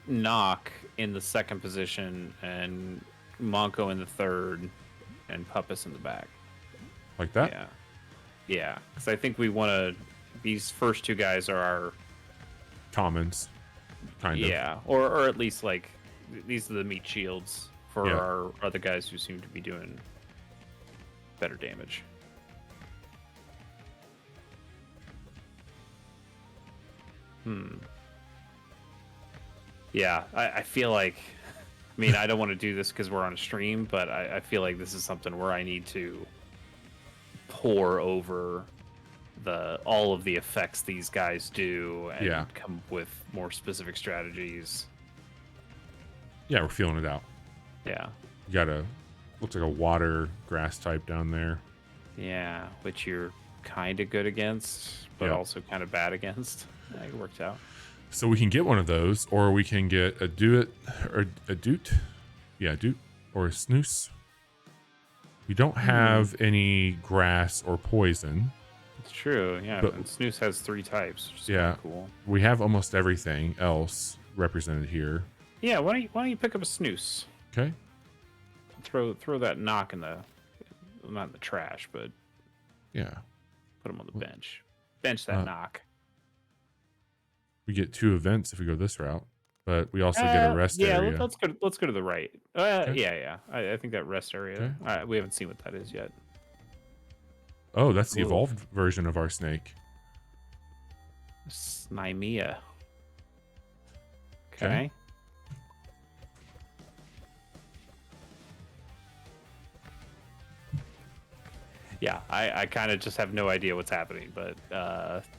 Knock in the second position and Monko in the third and Puppis in the back? Like that? Yeah. Because I think we want to. These first 2 guys are our Commons, kind of. Yeah, or at least like these are the meat shields for our other guys who seem to be doing better damage. Yeah, I feel like, I mean, I don't want to do this because we're on a stream, but I feel like this is something where I need to pour over all of the effects these guys do and come up with more specific strategies. Yeah, we're feeling it out. Yeah. You got looks like a water grass type down there. Yeah, which you're kind of good against, but also kind of bad against. Yeah, it worked out. So we can get one of those, or we can get a doot, or a doot. Yeah, doot, or a snooze. We don't have any grass or poison. It's true, yeah. But, and Snooze has 3 types, which is yeah, cool. We have almost everything else represented here. Yeah, why don't you pick up a Snooze? Okay. Throw that Knock in not in the trash, but yeah, put him on the bench. Bench that Knock. We get 2 events if we go this route, but we also get a rest area. Let's go to the right. Okay. Yeah. I think that rest area. Okay. We haven't seen what that is yet. Oh, that's the evolved version of our snake. Snimea. Okay. Yeah, I kind of just have no idea what's happening, but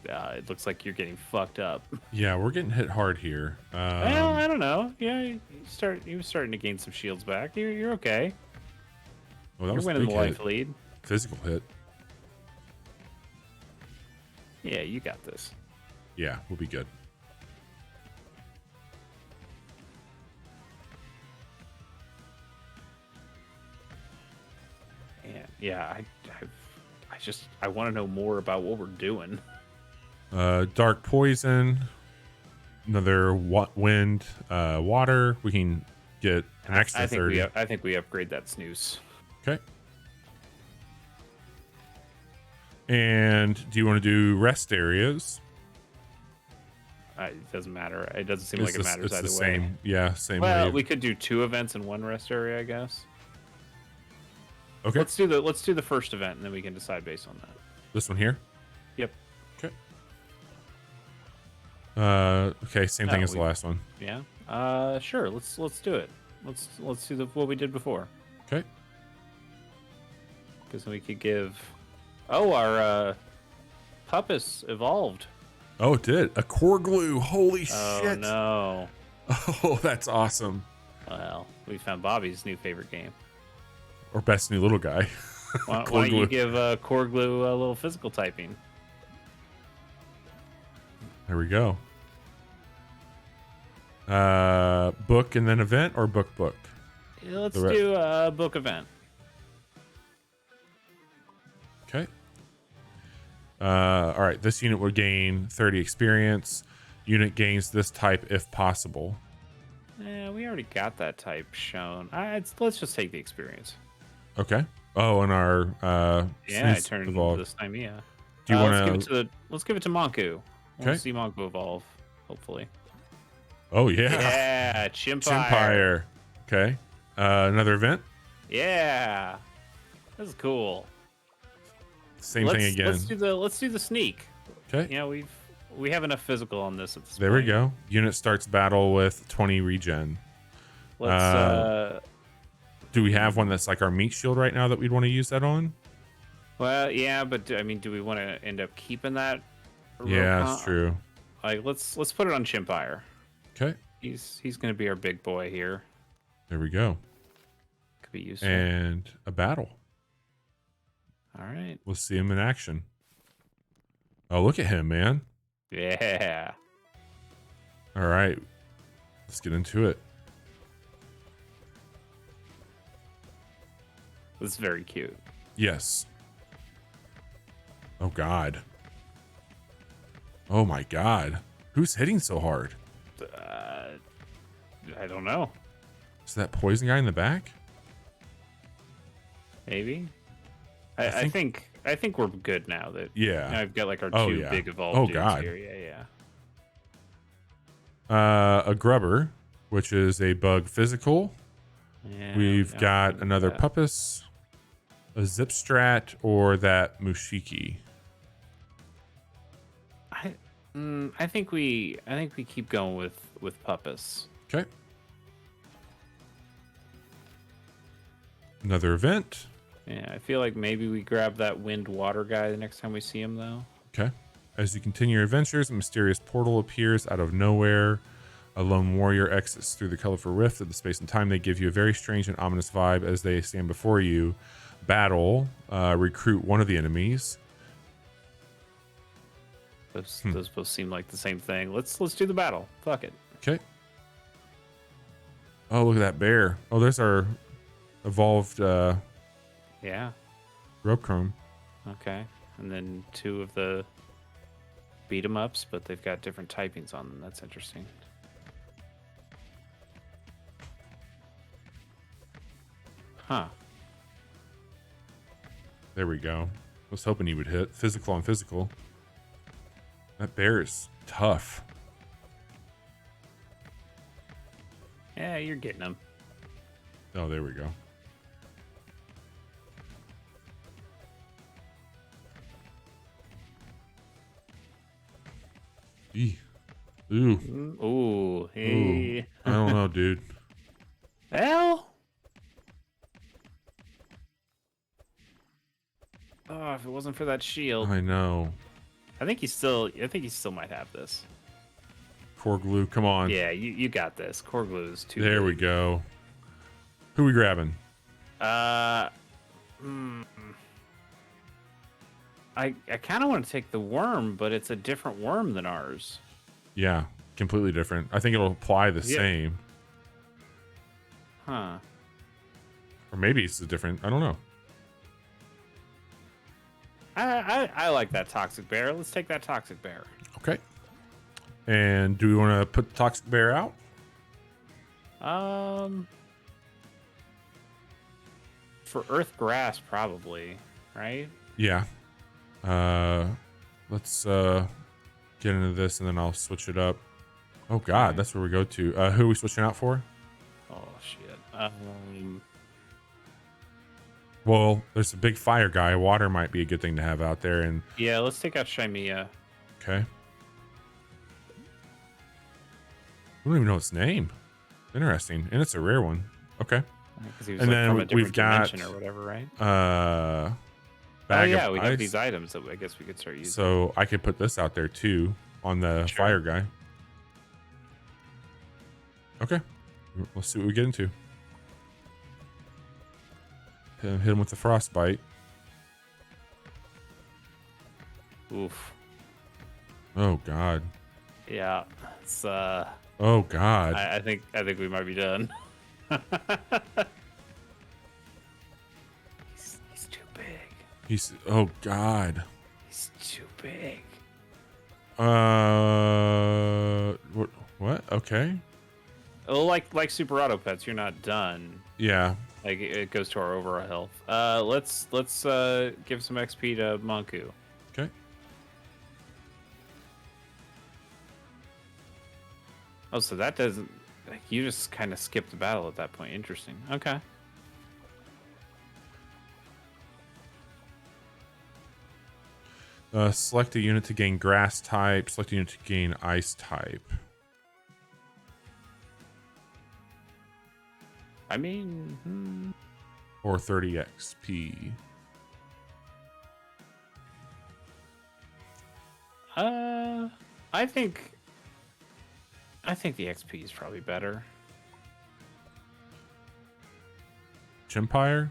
it looks like you're getting fucked up. Yeah, we're getting hit hard here. Well, I don't know. Yeah, you're starting to gain some shields back. You're okay. Well, that You're was a winning big the hit. life lead. Physical hit. Yeah, you got this. Yeah, we'll be good. And yeah, I want to know more about what we're doing. Dark poison. Another wind, water. We can get an extra 30. I think we upgrade that snooze. Okay. And do you want to do rest areas? It doesn't matter. It doesn't seem like it matters it's either the way. same. Yeah, same Well, way. we could do 2 events in 1 rest area, I guess. Okay. Let's do the first event, and then we can decide based on that. This one here. Yep. Okay. Okay. Same thing as the last one. Yeah. Sure. Let's do it. Let's do what we did before. Okay. Because we could give. Oh, our Puppis evolved. Oh, it did. A core glue. Holy Oh shit. no. Oh, that's awesome. Well, we found Bobby's new favorite game. Or best new little guy. Why Core don't you glue. give Core Glue a little physical typing? There we go. Book and then event or book? Yeah, let's The re- do a book event. Okay. All right. This unit will gain 30 experience. Unit gains this type if possible. We already got that type shown. Let's just take the experience. Okay. Oh, and our Yeah, I snooze turned evolved. this time. Yeah. Do you Let's want give it to Monku. Okay. Let's see Monku evolve. Hopefully. Oh yeah. Yeah, Chimpire. Chimpire. Okay. Another event. Yeah, this is cool. Same thing again. Let's do the sneak. Okay. You know, we have enough physical on this at this There point. we go. Unit starts battle with 20 regen. Let's Do we have one that's like our meat shield right now that we'd want to use that on? well, yeah, but I mean, do we want to end up keeping that? Yeah, Rokon? it's true. Like, let's put it on Chimpire. Okay. He's gonna be our big boy here. There we go. Could be useful. And a battle. All right. We'll see him in action. Oh, look at him, man. Yeah. All right. Let's get into it. This is very cute. Yes. Oh, God. Oh, my God. Who's hitting so hard? I don't know. Is that poison guy in the back? Maybe. I think we're good now that Yeah. I've got like our Oh, two yeah. big evolved Oh, dudes God. here. Yeah. A grubber, which is a bug physical. Yeah, We've yeah, got yeah. another Puppis, a Zipstrat, or that Mushiki. I think we keep going with Puppis. Okay. Another event. Yeah, I feel like maybe we grab that wind water guy the next time we see him though. Okay. As you continue your adventures, a mysterious portal appears out of nowhere. A lone warrior exits through the colorful rift of the space and time. They give you a very strange and ominous vibe as they stand before you. Battle. Recruit one of the enemies. Those both seem like the same thing. Let's do the battle. Fuck it. Okay. Oh, look at that bear. Oh, there's our evolved Yeah. rope chrome. Okay. And then 2 of the beat 'em ups, but they've got different typings on them. That's interesting. Huh. There we go. I was hoping he would hit. Physical on physical. That bear is tough. Yeah, you're getting them. Oh, there we go. Eee. Ooh. Ooh, hey. Ooh. I don't know, dude. Well. Oh, if it wasn't for that shield, I know. I think he still might have this. Core glue. Come on. Yeah, you got this. Core glue is too. There we big. go. Who we grabbing? Hmm. I kind of want to take the worm, but it's a different worm than ours. Yeah, completely different. I think it'll apply the Yeah. same. Huh. Or maybe it's a different. I don't know. I like that toxic bear. Let's take that toxic bear. Okay. And do we want to put the toxic bear out? For earth grass, probably, right? Yeah. Let's get into this and then I'll switch it up. Oh God, Okay. that's where we go to. Who are we switching out for? Oh shit. Well, there's a big fire guy. Water might be a good thing to have out there. And Yeah, let's take out Shimea. okay. I don't even know its name. Interesting, and it's a rare one. Okay. Because he was And like then from a different we've got, dimension or whatever, right? Bag Oh yeah, of we have ice. these items that I guess we could start using. So I could put this out there too on the Sure. fire guy. Okay. Let's see what we get into. Hit him with the frostbite. Oof. Oh God. Yeah. It's Oh God. I think we might be done. he's too big. He's oh God. He's too big. What? Okay. Oh, like super auto pets, you're not done. Yeah. Like it goes to our overall health. Let's give some XP to Monku. Okay. Oh, so that doesn't. Like, you just kind of skipped the battle at that point. Interesting. Okay. Select a unit to gain grass type. Select a unit to gain ice type. I mean, Or 30 XP. I think the XP is probably better. Chimpire?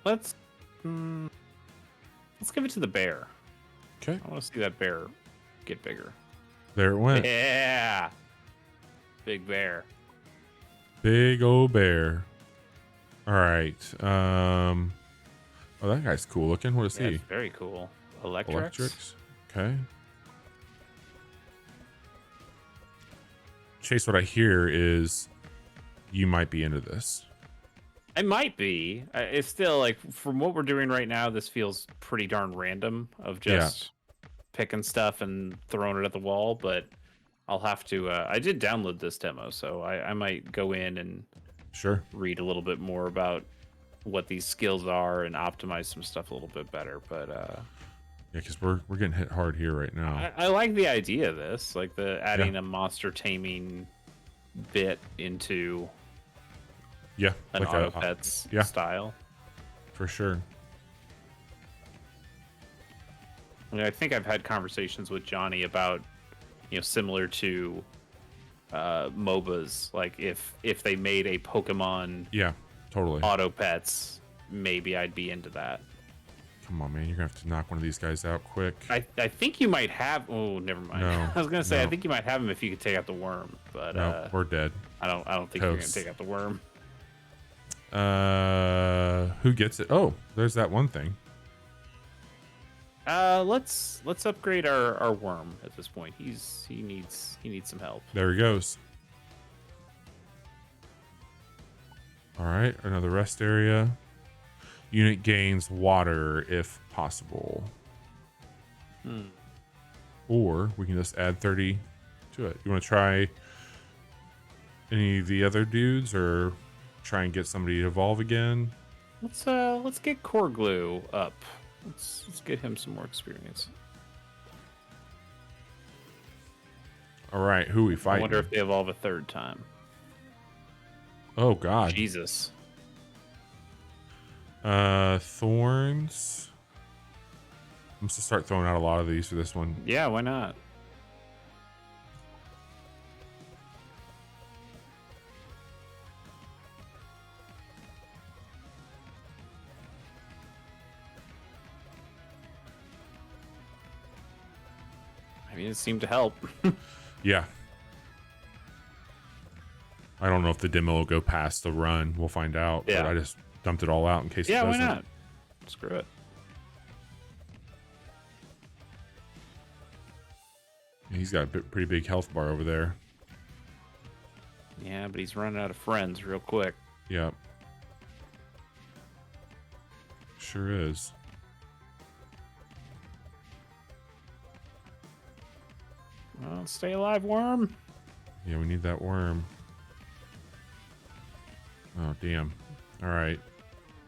Let's give it to the bear. Okay. I want to see that bear get bigger. There it went. Yeah, big bear. Big old bear. All right. Oh, that guy's cool looking. What is Yeah, he? it's very cool. Electrics. Electrics. Okay. Chase, what I hear is you might be into this. I might be. It's still like from what we're doing right now. This feels pretty darn random of just picking stuff and throwing it at the wall. But I'll have to. I did download this demo, so I might go in and Sure. read a little bit more about what these skills are and optimize some stuff a little bit better. But Yeah, because we're getting hit hard here right now. I like the idea of this, like the adding a monster taming bit into Yeah, an like auto pets yeah. style. For sure. I mean, I think I've had conversations with Johnny about, similar to MOBAs, like if they made a Pokemon Yeah, totally. auto pets, maybe I'd be into that. Come on, man. You're going to have to knock one of these guys out quick. I think you might have. Oh, never mind. No, I was gonna say I no. think you might have him if you could take out the worm, but No, we're dead. I don't think you're Toast. gonna take out the worm. Who gets it? Oh, there's that one thing. Let's upgrade our worm at this point. He needs some help. There he goes. All right, another rest area. Unit gains water if possible. Or we can just add 30 to it. You want to try any of the other dudes or try and get somebody to evolve again? Let's get core glue up. Let's get him some more experience. All right, who are we I fighting? wonder if they evolve a third time. Oh God. Jesus. Thorns. I'm just gonna start throwing out a lot of these for this one. Yeah, why not? I mean, it seemed to help. Yeah. I don't know if the demo will go past the run. We'll find out. Yeah. But I just dumped it all out in case it Yeah, why doesn't. not? Screw it. He's got a pretty big health bar over there. Yeah, but he's running out of friends real quick. Yep. Sure is. Well, stay alive, worm. Yeah, we need that worm. Oh, damn. All right.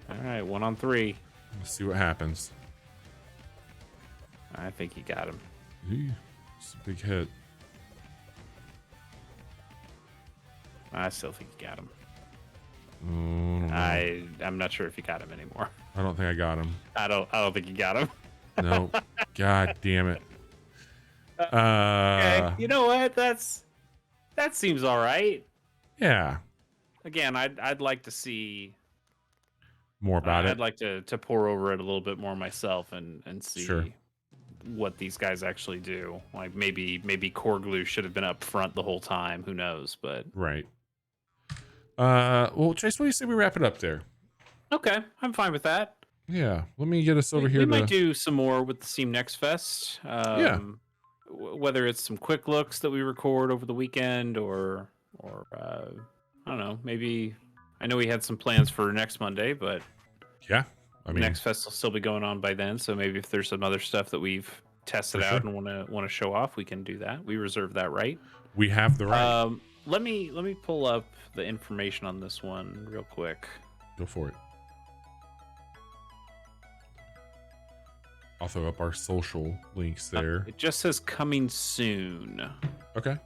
All right, 1 on 3. Let's see what happens. I think he got him. Eee, it's a big hit. I still think he got him. Oh, I don't know. I'm not sure if he got him anymore. I don't think I got him. I don't think he got him. No. God damn it. Okay. You know what? That seems all right. Yeah. Again, I'd like to see More about it. I'd like to pour over it a little bit more myself and see Sure. what these guys actually do. Like maybe core glue should have been up front the whole time. Who knows? But Right. Well, Chase, what do you say we wrap it up there? okay, I'm fine with that. Yeah. Let me get us over here We to... might do some more with the Steam Next Fest. Yeah. Whether it's some quick looks that we record over the weekend or I don't know, maybe I know we had some plans for next Monday, but Yeah. I mean, Next Fest will still be going on by then. So maybe if there's some other stuff that we've tested For out sure. and want to show off, we can do that. We reserve that right. we have the right. Let me pull up the information on this one real quick. Go for it. I'll throw up our social links there. It just says coming soon. Okay.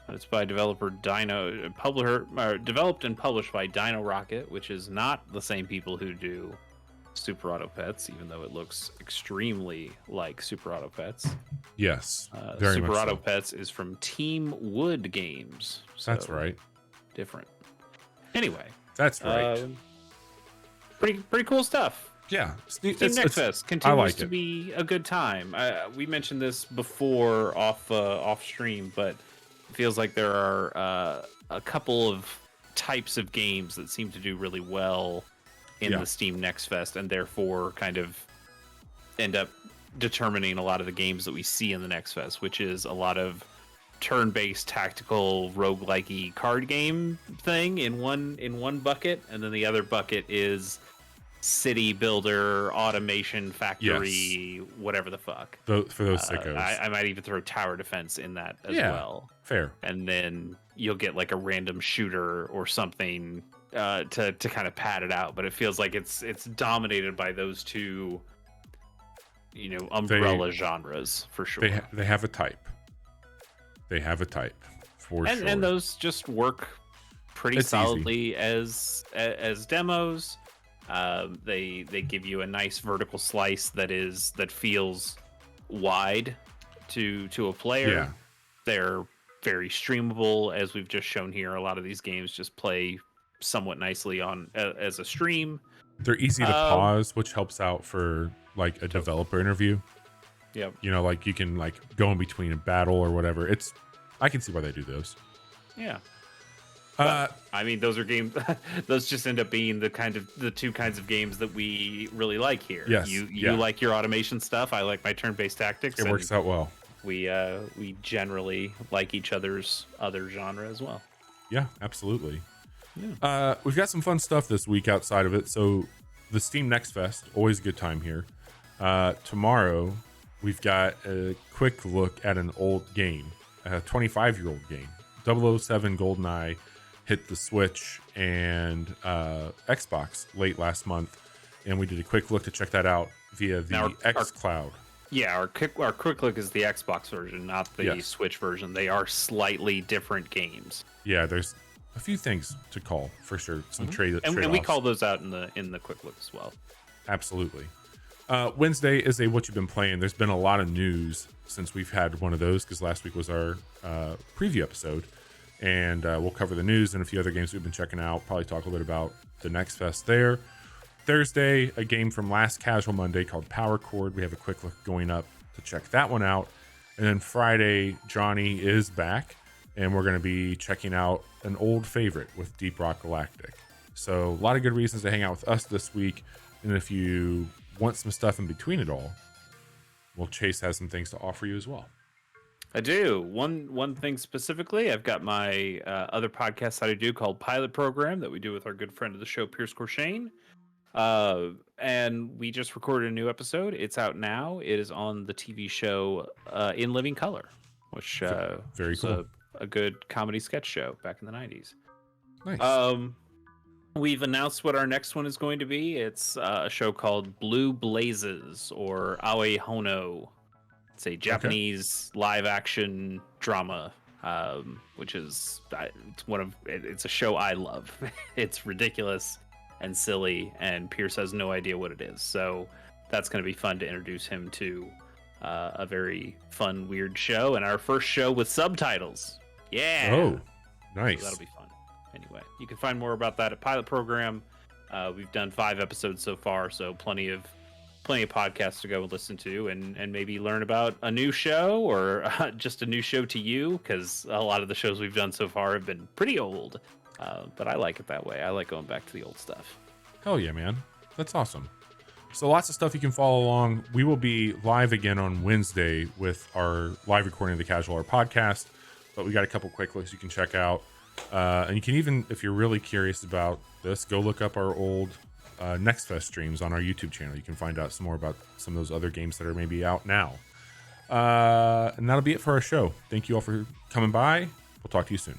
It's by developer developed and published by Dino Rocket, which is not the same people who do Super Auto Pets, even though it looks extremely like Super Auto Pets. Yes. Very Super much Auto so. Pets is from Team Wood Games. That's so right. Different. Anyway. That's right. Pretty cool stuff. Yeah. Steam Next Fest continues like to it. be a good time. We mentioned this before off stream, but it feels like there are a couple of types of games that seem to do really well in the Steam Next Fest, and therefore kind of end up determining a lot of the games that we see in the Next Fest, which is a lot of turn-based tactical roguelike-y card game thing in one bucket, and then the other bucket is city builder, automation factory, whatever the fuck. For those sickos. I might even throw tower defense in that as Yeah. well. Fair. And then you'll get like a random shooter or something to kind of pad it out. But it feels like it's dominated by those two, umbrella genres for sure. They have a type. They have a type for sure. And those just work pretty It's solidly as demos. They give you a nice vertical slice that feels wide to a player. Yeah. They're very streamable, as we've just shown here. A lot of these games just play somewhat nicely on as a stream. They're easy to pause, which helps out for like a developer interview. Yep. Like you can like go in between a battle or whatever. I can see why they do those. Yeah. I mean, those are games. Those just end up being the two kinds of games that we really like here. Yes, You like your automation stuff. I like my turn-based tactics. It works out well. We generally like each other's other genre as well. Yeah, absolutely. Yeah. We've got some fun stuff this week outside of it. So the Steam Next Fest, always a good time here. Tomorrow, we've got a quick look at an old game, a 25-year-old game. 007 GoldenEye hit the Switch and Xbox late last month, and we did a quick look to check that out via the xCloud. Yeah, our quick look is the Xbox version, not the Yes. Switch version. They are slightly different games. Yeah, there's a few things to call for sure. Some trade And we trade-offs. call those out in the quick look as well. Absolutely. Wednesday is a what you've been playing. There's been a lot of news since we've had one of those because last week was our preview episode, and we'll cover the news and a few other games we've been checking out. Probably talk a little bit about the Next Fest there. Thursday, a game from last Casual Monday called Power Chord. We have a quick look going up to check that one out. And then Friday, Johnny is back, and we're going to be checking out an old favorite with Deep Rock Galactic. So a lot of good reasons to hang out with us this week. And if you want some stuff in between it all, well, Chase has some things to offer you as well. I do. One thing specifically, I've got my other podcast that I do called Pilot Program that we do with our good friend of the show, Pierce Corshane. And we just recorded a new episode. It's out now. It is on the TV show In Living Color, which Very was cool. a good comedy sketch show back in the 90s. Nice. We've announced what our next one is going to be. It's a show called Blue Blazes or Aoi Hono. It's a Japanese live action drama, which is it's a show I love. It's ridiculous and silly, and Pierce has no idea what it is. So that's going to be fun to introduce him to a very fun, weird show, and our first show with subtitles. Yeah. Oh, nice. So that'll be fun. Anyway, you can find more about that at Pilot Program. We've done 5 episodes so far, so plenty of podcasts to go and listen to, and maybe learn about a new show or just a new show to you, because a lot of the shows we've done so far have been pretty old. But I like it that way. I like going back to the old stuff. Hell yeah, man. That's awesome. So lots of stuff you can follow along. We will be live again on Wednesday with our live recording of the Casual Hour podcast, but we got a couple quick looks you can check out. And you can even, if you're really curious about this, go look up our old Next Fest streams on our YouTube channel. You can find out some more about some of those other games that are maybe out now. And that'll be it for our show. Thank you all for coming by. We'll talk to you soon.